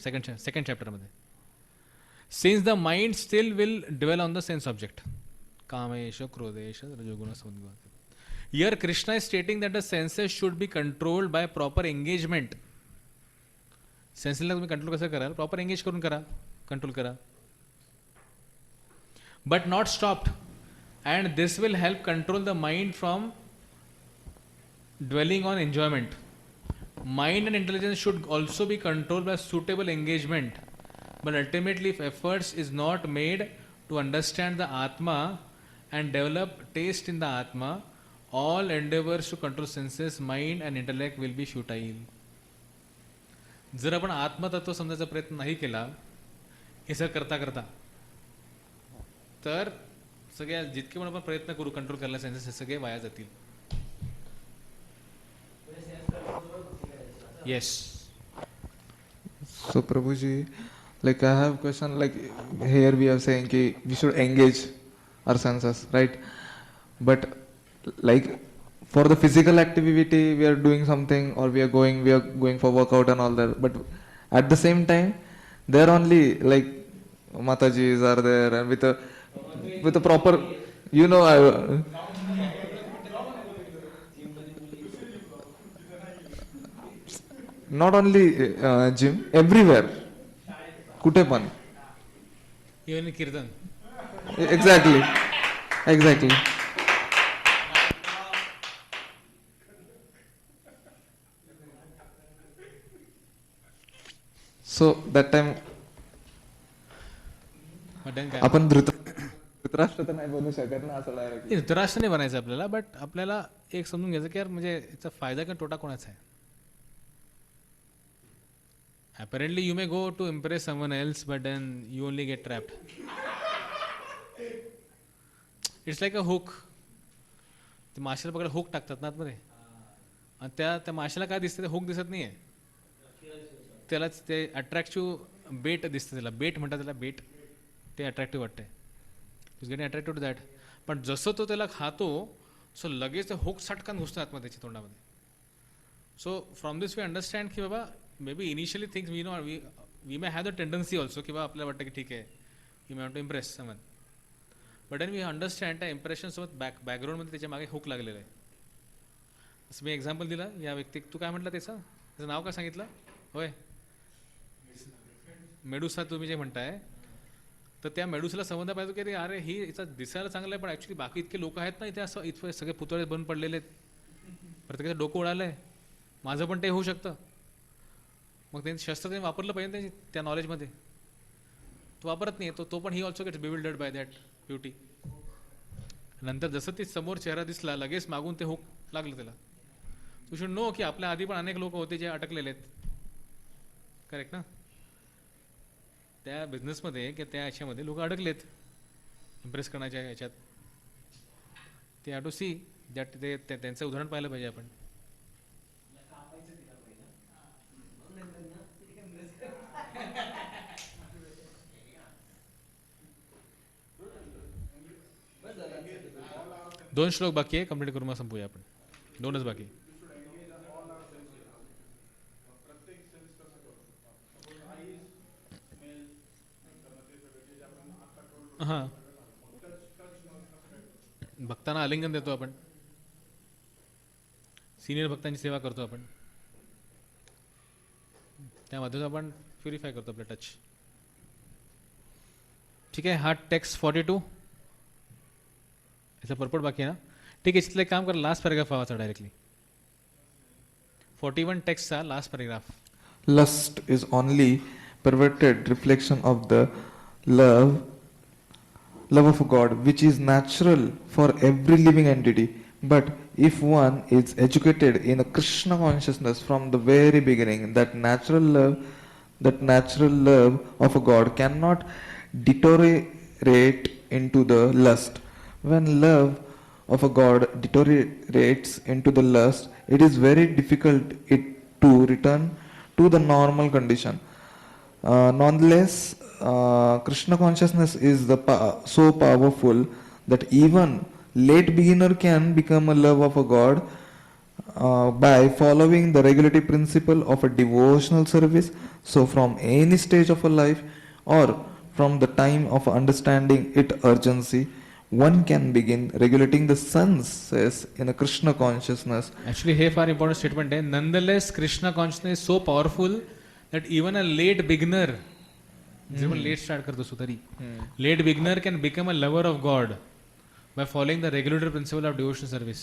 Second चॅप्टरमध्ये. Since the mind still will dwell on the sense object. कामेश, क्रोधेश, रजोगुण, सद्गुण. Here Krishna is stating that the senses should be controlled by proper engagement. सेन्सेसला तुम्ही control कसं कराल? Proper engage करून करा, कंट्रोल करा. But not stopped. And this will help control the mind from dwelling on enjoyment. Mind and intelligence should also be controlled by suitable engagement. But ultimately, if efforts is not made to understand the Atma and develop taste in the Atma, all endeavors to control senses, mind and intellect will be futile. जर आपण आत्मतत्व समजायचा प्रयत्न नाही केला हे sir करता करता, तर सगळ्या जितके पण आपण प्रयत्न करू कंट्रोल करायला सेन्सेस, हे सगळे वाया जातील. Yes. So Prabhuji, like I have question, like here we are saying ki we should engage our senses, right? But like for the physical activity we are doing something, or we are going for workout and all that, but at the same time there only like Matajis are there and with a proper, you know, not only gym, everywhere, कुठे पण. Even kirtan. Exactly. So that time आपण धृतराष्ट्र तर नाही बनू शकत ना असं direct. Dhritarashtra नाही बनायचं आपल्याला, बट आपल्याला एक समजून घ्यायचं की यार म्हणजे याचा फायदा किंवा तोटा कोणाचा आहे. Apparently you may go to impress someone else, but then you only get trapped. It's like a hook. ते माशाला पकडा हुक टाकतात ना आतमध्ये, आणि त्या माशाला काय दिसतं? ते हुक दिसत नाहीये, त्याला ते अट्रॅक्टिव्ह बेट दिसतं. त्याला बेट म्हणतात, त्याला बेट. ते अट्रॅक्टिव्ह वाटतंय, is getting attractive to that. पण जसं तो त्याला खातो सो लगेच ते हुक सटकन घुसतं आतमध्ये त्याच्या तोंडामध्ये. So from this we understand की बाबा may be initially things we may have the tendency also की बाबा आपल्याला वाटतं की ठीक आहे you may want to impress someone, but then we understand त्या इम्प्रेशनसोबत बॅकग्राऊंडमध्ये त्याच्या मागे हुक लागलेलं आहे. असं मी एक्झाम्पल दिलं या व्यक्ती, तू काय म्हटलं त्याचं नाव काय सांगितलं? होय, मेडुसा तुम्ही जे म्हणताय, तर त्या मेडुसाला संबंध पाहिजे की अरे ही याचा दिसायला चांगलं आहे पण ॲक्च्युली बाकी इतके लोक आहेत ना इथे, असं इथं सगळे पुतळे बंद पडलेले आहेत, प्रत्येकाचं डोकं उडालं आहे, माझं पण ते होऊ शकतं. मग त्यांनी शस्त्र त्यांनी वापरलं पाहिजे ना त्या नॉलेजमध्ये. तो वापरत नाही, तो पण he also gets bewildered by that beauty. नंतर जसं ते समोर चेहरा दिसला लगेच मागून ते हुक लागलं त्याला. यू शुड नो की आपल्या आधी पण अनेक लोक होते जे अटकलेले आहेत, करेक्ट ना? त्या बिझनेसमध्ये किंवा त्या याच्यामध्ये लोक अडकलेत इम्प्रेस करण्याच्या याच्यात. ते हॅव टू सी दॅट ते त्यांचं उदाहरण पाहिलं पाहिजे आपण. दोन श्लोक बाकी आहे, कंप्लीट करून मग संपूया आपण. दोनच बाकी. हां, भक्तांना आलिंगन देतो आपण, सिनियर भक्तांची सेवा करतो आपण, त्यामध्ये आपण प्युरिफाय करतो आपलं टच. ठीक आहे, हा टेक्स्ट 42 याचा परपट बाकी आहे ना? ठीक आहे, तिथलं एक काम कर, लास्ट पॅरेग्राफ वाचा डायरेक्टली. 41 टेक्स्टचा last paragraph. Lust is only perverted reflection of the love of God, which is natural for every living entity. But if one is educated in a Krishna consciousness from the very beginning, that natural love of a God cannot deteriorate into the lust. When love of a God deteriorates into the lust, it is very difficult it to return to the normal condition. Nonetheless, Krishna consciousness is so powerful that even late beginner can become a love of a God by following the regulative principle of a devotional service. So from any stage of a life or from the time of understanding its urgency, one can begin regulating the senses in a Krishna consciousness. Actually, हे फार important statement आहे. Nonetheless Krishna consciousness so powerful that even a late beginner, जे पण late start करतो असो तरी, late beginner can become a lover of God by following the regulator principle of devotional service.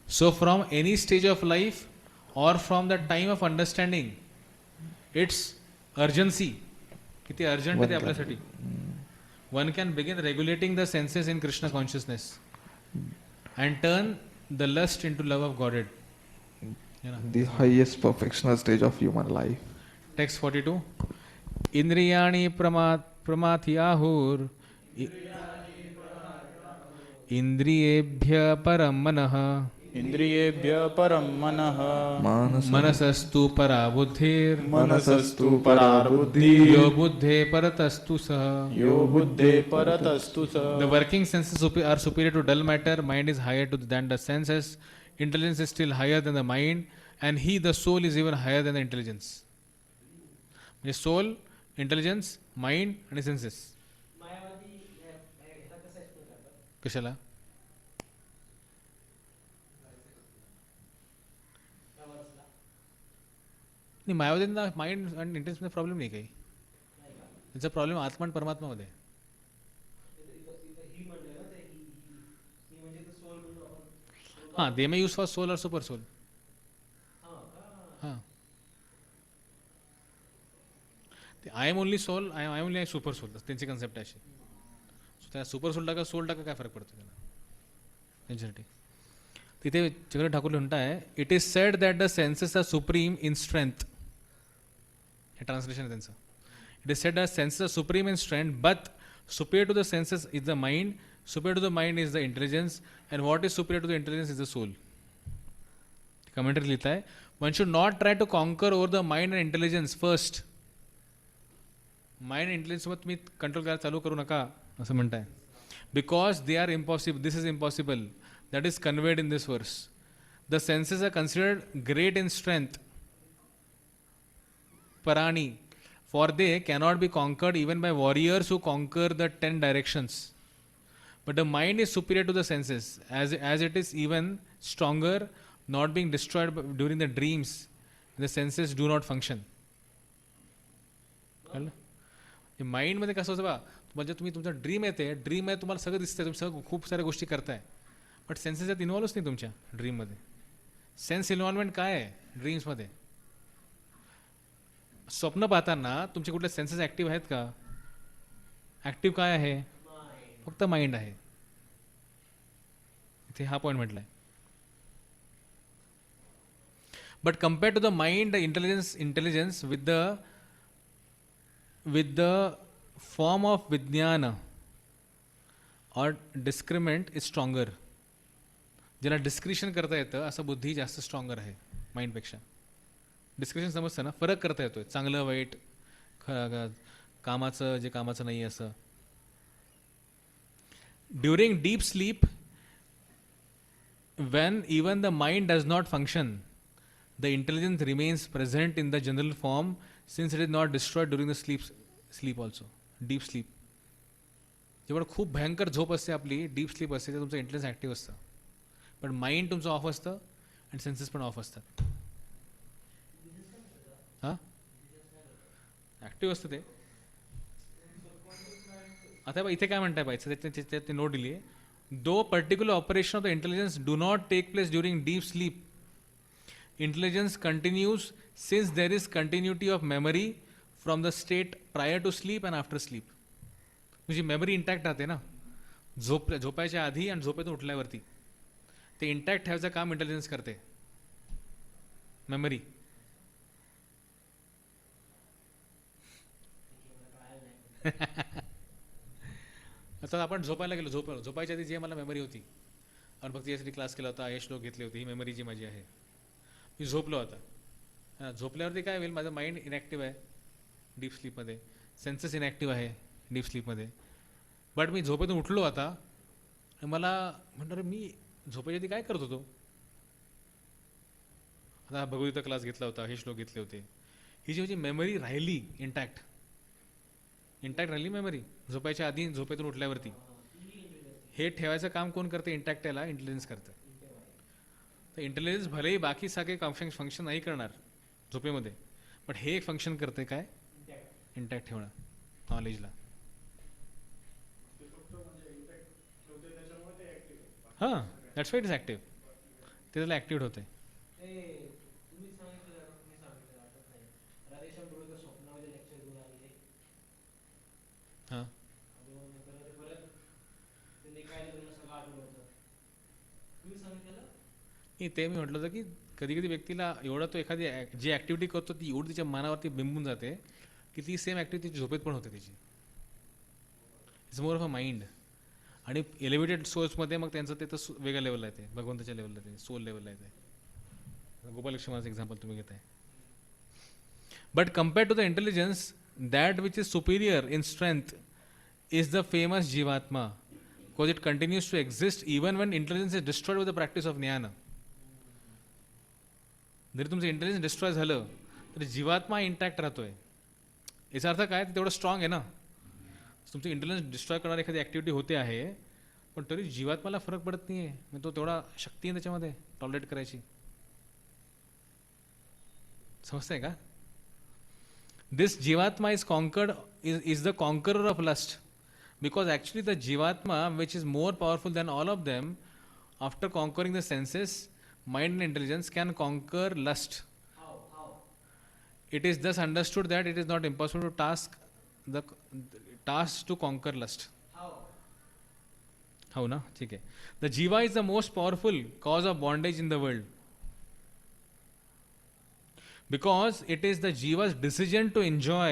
So from any stage of life और from the time of understanding its urgency, किती urgent आहे ते आपल्यासाठी. One can begin regulating the senses in Krishna consciousness and turn the lust into love of Godhead. The highest perfectional stage of human life. Text 42. Indriyani pramathiyahur indriyebhya param manah इंद्रियेभ्य परम मनः मनसस्तु परा बुद्धिर मनसस्तु परा बुद्धिः यो बुद्धे परतस्तु सः यो बुद्धे परतस्तु सः. The working senses are superior to dull matter. Mind is higher than the senses. Intelligence is still higher than the mind, and the soul is even higher than the intelligence. The soul, intelligence, mind and senses. कशाला? नाही, मायावतींना mind आणि इंटेन्समध्ये problem नाही काही. त्याचा problem आत्मा आणि परमात्मामध्ये. हां, they may use for soul और सुपर सोल. हां, I am only soul, I am only super soul, त्यांची कन्सेप्ट आहे अशी. त्या सुपर सोल टाका सोल टाका काय फरक पडतो त्याला त्यांच्यासाठी. तिथे चक्र ठाकूर म्हणताय, it is said that the senses are supreme in strength. हे ट्रान्सलेशन आहे त्यांचं. It is said that senses are supreme in strength, but superior to the senses is the mind, superior to the mind is the intelligence, and what is superior to the intelligence is the soul. Commentary लिहित आहे, one should not try to conquer over the mind and intelligence first. Mind and इंटेलिजन्ससोबत तुम्ही control करायला चालू करू नका असं म्हणताय. Because they are impossible, this is impossible. that is conveyed in this verse. The senses are considered great in strength, parani, for they cannot be conquered even by warriors who conquer the 10 directions. But the mind is superior to the senses, as it is even stronger, not being destroyed during the dreams. The senses do not function. Mind मध्ये कसं होतं बा, म्हणजे तुम्ही तुमचा dream येते, dream आहे तुम्हाला सगळं दिसतंय, तुम्ही सगळं खूप साऱ्या गोष्टी करताय, बट सेन्सेस यात इन्व्हॉल्वच नाही तुमच्या ड्रीममध्ये. सेन्स इन्व्हॉल्वमेंट काय आहे ड्रीम्समध्ये? स्वप्न पाहताना तुमचे कुठले सेन्सेस ॲक्टिव्ह आहेत का? ॲक्टिव्ह काय आहे? फक्त माइंड आहे. इथे हा पॉईंट म्हटलाय. But compare to the mind, intelligence with the form of vijnana or discernment is stronger. ज्याला डिस्क्रिशन करता येतं असं बुद्धी जास्त स्ट्रॉंगर आहे माइंडपेक्षा. डिस्क्रिशन समजतं ना, फरक करता येतोय चांगलं वाईट, कामाचं जे कामाचं नाही असं. During deep sleep, when even the mind does not function, the intelligence remains present in the general form, since it is not destroyed during the sleep also, deep sleep. जेव्हा खूप भयंकर झोप असते आपली, डीप स्लीप असते, तर तुमचं intelligence active असतं, पण माइंड तुमचं ऑफ असतं आणि सेन्सेस पण ऑफ असतात. हां, ॲक्टिव्ह असतं ते. आता इथे काय म्हणताय पाहिजे, ते नोट दिली आहे. Though particular operation of the intelligence do not take place during deep sleep, intelligence continues since there is continuity of memory from the state prior to sleep and after sleep. तुझी memory intact राहते ना, झोपायच्या आधी आणि झोपेतून उठल्यावरती. ते intact ठेवायचं काम इंटेलिजन्स करते, मेमरी. आता आपण झोपायला गेलो, झोपायच्या आधी जी मला मेमरी होती, आणि फक्त यासाठी क्लास केला होता, हे श्लोक घेतले होते, ही मेमरी जी माझी आहे. मी झोपलो आता, झोपल्यावरती काय होईल, माझं माइंड इनॅक्टिव्ह आहे डीप स्लीपमध्ये, सेन्सेस इनॅक्टिव्ह आहे डीप स्लीपमध्ये. बट मी झोपेतून उठलो आता आणि मला म्हणणार मी झोपायच्या आधी काय करत होतो. आता भगवद्गीता क्लास घेतला होता, हे श्लोक घेतले होते, ही जी माझी मेमरी राहिली इंटॅक्ट राहिली मेमरी झोपायच्या आधी, झोपेतून उठल्यावरती. हे ठेवायचं काम कोण करते? इंटॅक्ट याला इंटेलिजन्स करतं. तर इंटेलिजन्स भलेही बाकी सगळे फंक्शन नाही करणार झोपेमध्ये, बट हे एक फंक्शन करते काय, इंटॅक्ट ठेवणं नॉलेजला. हां, that's why it is active. ते त्याला ॲक्टिव्ह होते. हां, ते मी म्हटलं होतं की कधी कधी व्यक्तीला एवढा तो एखादी जी ॲक्टिव्हिटी करतो ती एवढी तिच्या मनावरती बिंबून जाते की ती सेम ॲक्टिव्हिटी झोपेत पण होते त्याची. It's more of a mind. आणि एलिव्हेटेड सोर्समध्ये मग त्यांचं ते तर वेगळ्या लेवलला येते, भगवंताच्या लेवलला येते, सोल लेवलला येते. गोपाल लक्ष्मणाचं एक्झाम्पल तुम्ही घेताय. But compared to the intelligence, that which is superior in strength is the famous Jivatma, because it continues to exist even when intelligence is destroyed with the practice of ज्ञान. जरी तुमचं intelligence destroy झालं तरी जीवात्मा intact राहतोय. याचा अर्थ काय, तेवढं स्ट्रॉंग आहे ना. तुमचं इंटेलिजन्स डिस्ट्रॉय करणारी एखादी ॲक्टिव्हिटी होते आहे, पण तरी जीवात्माला फरक पडत नाही आहे. म्हणजे तो तेवढा शक्ती आहे त्याच्यामध्ये टॉलरेट करायची. समजतंय का? This Jivatma is conquered, is the conqueror of lust, because actually the Jivatma, which is more powerful than all of them, after conquering the senses, mind and intelligence, can conquer lust. How? It is thus understood that it is not impossible to task to conquer lust. How na? ठीक है. The Jiva is the most powerful cause of bondage in the world, because it is the Jiva's decision to enjoy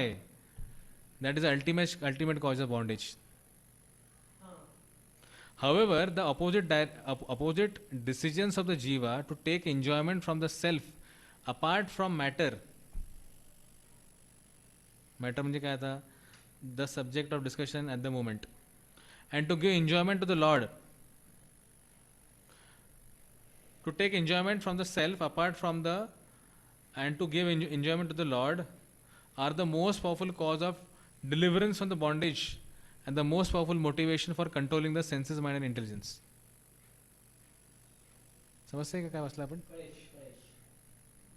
that is the ultimate cause of bondage. However, the opposite decisions of the Jiva to take enjoyment from the self apart from matter म्हणजे काय आता, the subject of discussion at the moment, and to give enjoyment to the Lord, to take enjoyment from the self apart from the and to give enjoyment to the Lord are the most powerful cause of deliverance from the bondage and the most powerful motivation for controlling the senses, mind and intelligence. समजतंय का काय वाचलं आपण?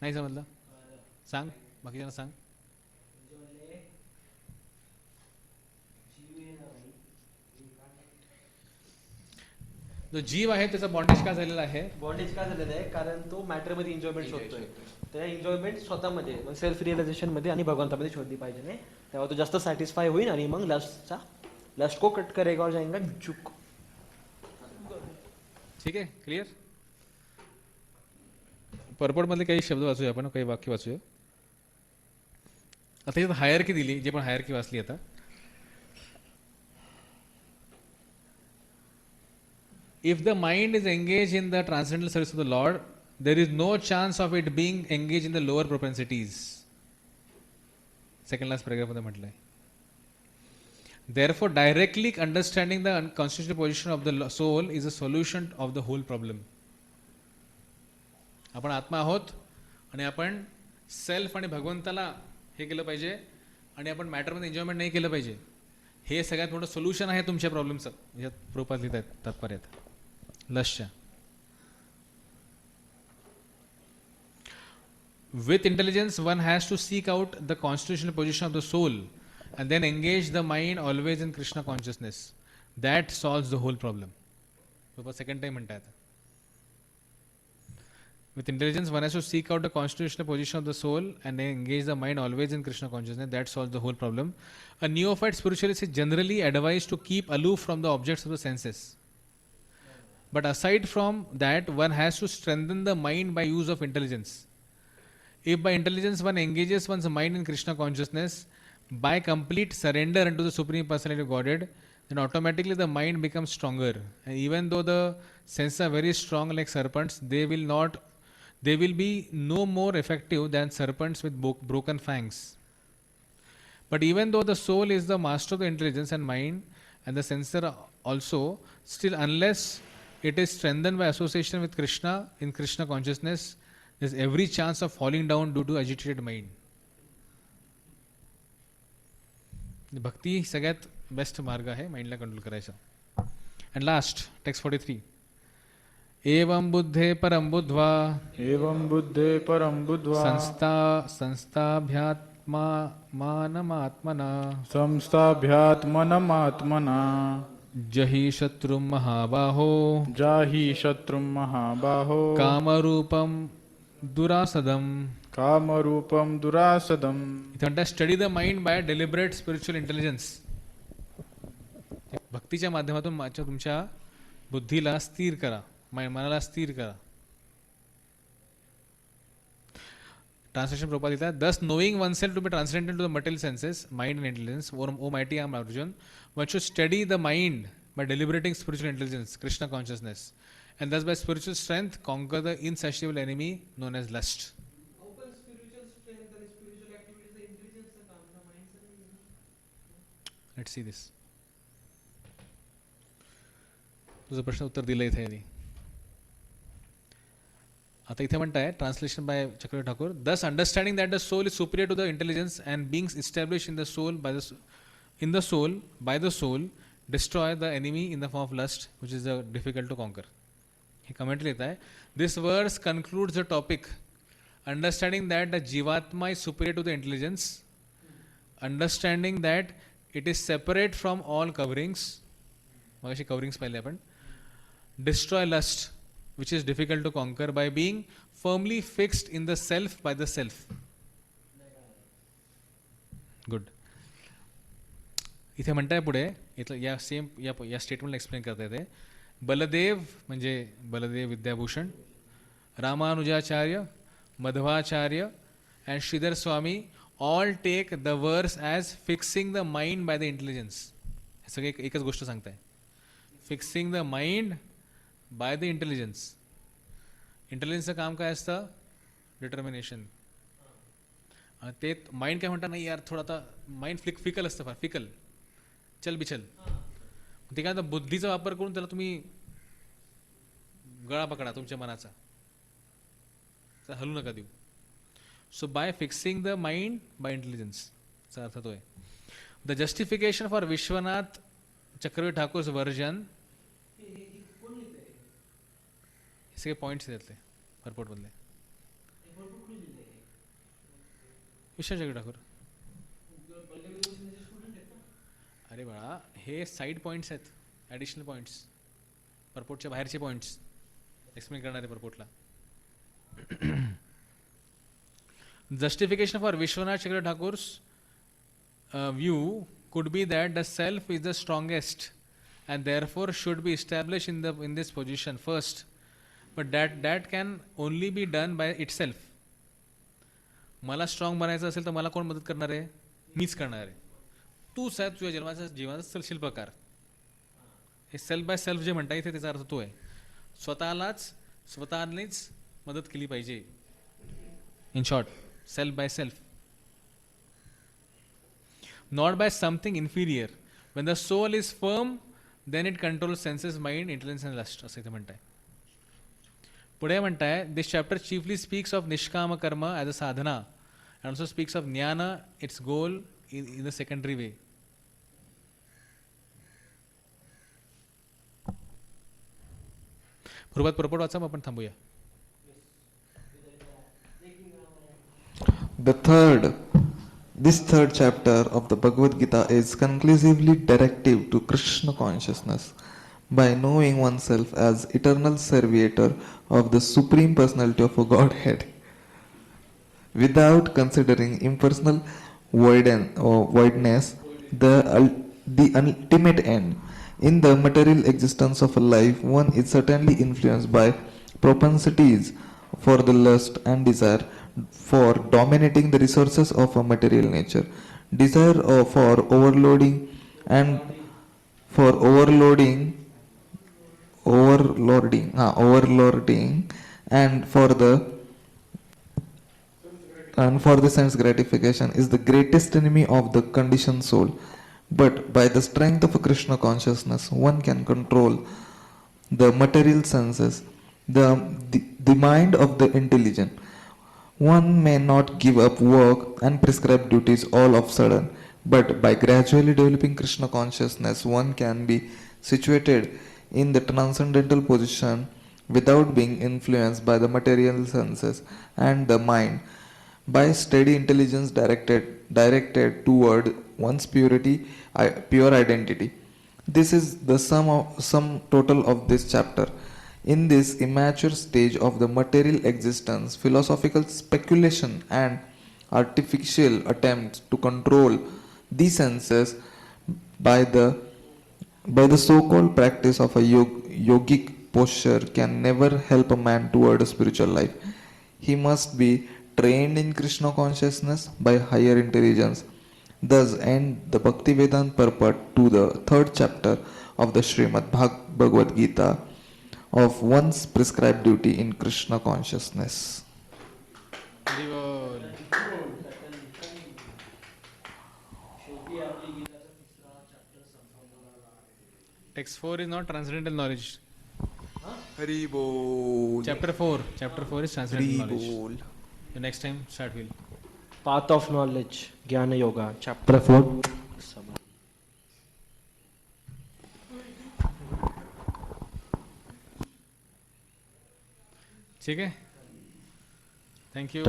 नाही समजलं? सांग, बाकीच्यांना सांग. जो जीव आहे त्याचा बॉन्डेज का झालेला आहे? बॉन्डेज का झालेलं आहे कारण तो मॅटरमध्ये एन्जॉयमेंट शोधतोय. त्या एन्जॉयमेंट स्वतःमध्ये सेल्फ रिअलायझेशनमध्ये आणि भगवंतामध्ये शोधली पाहिजे नाही, तेव्हा तो जास्त सॅटिस्फाय होईल आणि मग लास्ट को कट करेगा और जाएगा चुक. ठीक आहे, क्लिअर? पर्पट मधले काही शब्द वाचूया आपण, काही वाक्य वाचूया. आता यात हायरकी दिली, जे पण हायरकी वाचली आता. If the mind is engaged in the transcendental service of the Lord, there is no chance of it being engaged in the lower propensities. Second last paragraph मध्ये म्हटलंय. Therefore, directly understanding the constitutional position of the soul is a solution of the whole problem. आपण आत्मा आहोत आणि आपण self आणि भगवंताला हे केलं पाहिजे आणि आपण मॅटरमध्ये एन्जॉयमेंट नाही केलं पाहिजे. हे सगळ्यात मोठं सोल्युशन आहे तुमच्या प्रॉब्लेमचं. यात प्रोपात लिहित आहेत तात्पर्यात. लक्ष्य. With intelligence, one has to seek out the constitutional position of the soul and then engage the mind always in Krishna consciousness. That solves the whole problem. Second time म्हणतात. With intelligence, one has to seek out the constitutional position of the soul and then engage the mind always in Krishna consciousness. That solves the whole problem. A neophyte spiritualist is generally advised to keep aloof from the objects of the senses. But aside from that, one has to strengthen the mind by use of intelligence. If by intelligence one engages one's mind in Krishna consciousness, by complete surrender unto the Supreme Personality of Godhead, then automatically the mind becomes stronger. And even though the senses are very strong like serpents, they will be no more effective than serpents with broken fangs. But even though the soul is the master of the intelligence and mind, and the sensor also, still unless it is strengthened by association with Krishna in Krishna consciousness, there is every chance of falling down due to agitated mind. भक्ती सगळ्यात best मार्ग आहे माइंडला control करायचा. And last text 43. एवं बुद्धे परम बुद्ध्वा संस्थाभ्यात्मनमात्मना जहि शत्रुं महाबाहो कामरूपं दुरासदम. इथे म्हणतात study the mind by deliberate spiritual intelligence. भक्तीच्या माध्यमातून तुमच्या बुद्धीला स्थिर करा, मनाला स्थिर करा. Translation Prabhupada लिखता है, thus knowing oneself to be transcendental to the material senses, mind and intelligence, O mighty I am Arjun, one should study the mind by deliberating spiritual intelligence, Krishna consciousness, and thus by spiritual strength conquer the insatiable enemy known as lust. Open spiritual strength and spiritual activities, the intelligence का काम ना mind से नहीं. Let's see this. तुझं प्रश्न उत्तर दिलं इथे यांनी. आता इथे म्हणताय translation bye Chakravarti Thakur, thus understanding that the soul is superior to the intelligence and beings establish in the soul by the soul destroy the enemy in the form of lust which is difficult to conquer. हे comment लिहित आहे, this verse concludes the topic understanding that the जीवात्मा is superior to the intelligence, understanding that it is separate from all coverings, मग अशी coverings पाहिले आपण, destroy lust which is difficult to conquer by being firmly fixed in the self by the self. Good. इथे म्हणताय पुढे इथलं या same या स्टेटमेंटला एक्सप्लेन करता येते. बलदेव म्हणजे Baldev Vidyabhushan, Ramanujacharya, Madhvacharya and Shridhar Swami all take the verse as fixing the mind by the intelligence. हे सगळे एकच गोष्ट सांगताय, fixing the mind by the intelligence. इंटेलिजन्सचं काम काय असतं? डिटर्मिनेशन. ते माइंड काय म्हणतात, नाही यार थोडं आता माइंड फिकल असतं, फार फिकल, चल बिचल. ते काय बुद्धीचा वापर करून त्याला तुम्ही गळा पकडा तुमच्या मनाचा. हलू नका देऊ. So by fixing the mind by intelligence चा अर्थ तो आहे. The justification for Vishwanath Chakravarti Thakur's version, हे सगळे पॉईंट्स त्यातले परपोर्टमधले. विश्वनाथ चक्रवर्ती ठाकूर, अरे बाळा हे साईड पॉईंट्स आहेत, ॲडिशनल पॉईंट्स, परपोर्टच्या बाहेरचे पॉईंट्स एक्सप्लेन करणारे परपोर्टला. Justification for Vishwanath Chakravarti Thakur's view could be that the self is the strongest and therefore should be established in this position first, but that can only be done by itself. मला strong बनायचं असेल तर मला कोण मदत करणार आहे? मीच करणार आहे. तूच आहे तुझ्या जीवनाचा शिल्पकार. हे सेल्फ बाय सेल्फ जे म्हणता येते त्याचा अर्थ तो आहे, स्वतःनेच मदत केली पाहिजे. In short, self by self, not by something inferior. When the soul is firm, then it controls senses, mind, intelligence and lust. असं इथे म्हणताय. पुढे म्हणताय, this chapter chiefly speaks of nishkama karma as a sadhana and also speaks of jnana, its goal, in the secondary way. पूर्वात परपोट वाचा, मग आपण थांबूया. This third chapter of the Bhagavad Gita is conclusively directive to Krishna consciousness. By knowing oneself as eternal servitor of the Supreme Personality of a Godhead, without considering impersonal voidness, the ultimate end. In the material existence of a life, one is certainly influenced by propensities for the lust and desire for dominating the resources of a material nature. Desire for overloading and for the sense gratification is the greatest enemy of the conditioned soul. But by the strength of a Krishna consciousness, one can control the material senses, the mind of the intelligent. One may not give up work and prescribed duties all of a sudden, but by gradually developing Krishna consciousness, one can be situated in the transcendental position without being influenced by the material senses and the mind, by steady intelligence directed toward one's pure identity. This is the sum total of this chapter. In this immature stage of the material existence, philosophical speculation and artificial attempts to control the senses by the so-called practice of a yogic posture can never help a man toward a spiritual life. He must be trained in Krishna consciousness by higher intelligence. Thus end the Bhaktivedanta purport to the third chapter of the Srimad Bhagavad Gita of one's prescribed duty in Krishna consciousness. Text 4 is not transcendental knowledge. Hari bol. Chapter 4 is transcendental knowledge. The next time start will. Path of knowledge, Jnana Yoga, chapter 4. ठीक है, thank you.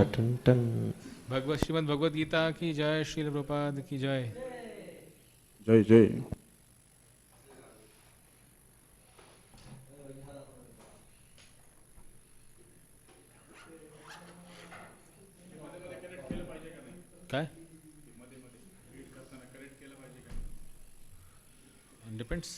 Shrimad Bhagavad Gita की जय, श्रील प्रभुपाद की जय. जय जय. काय depends.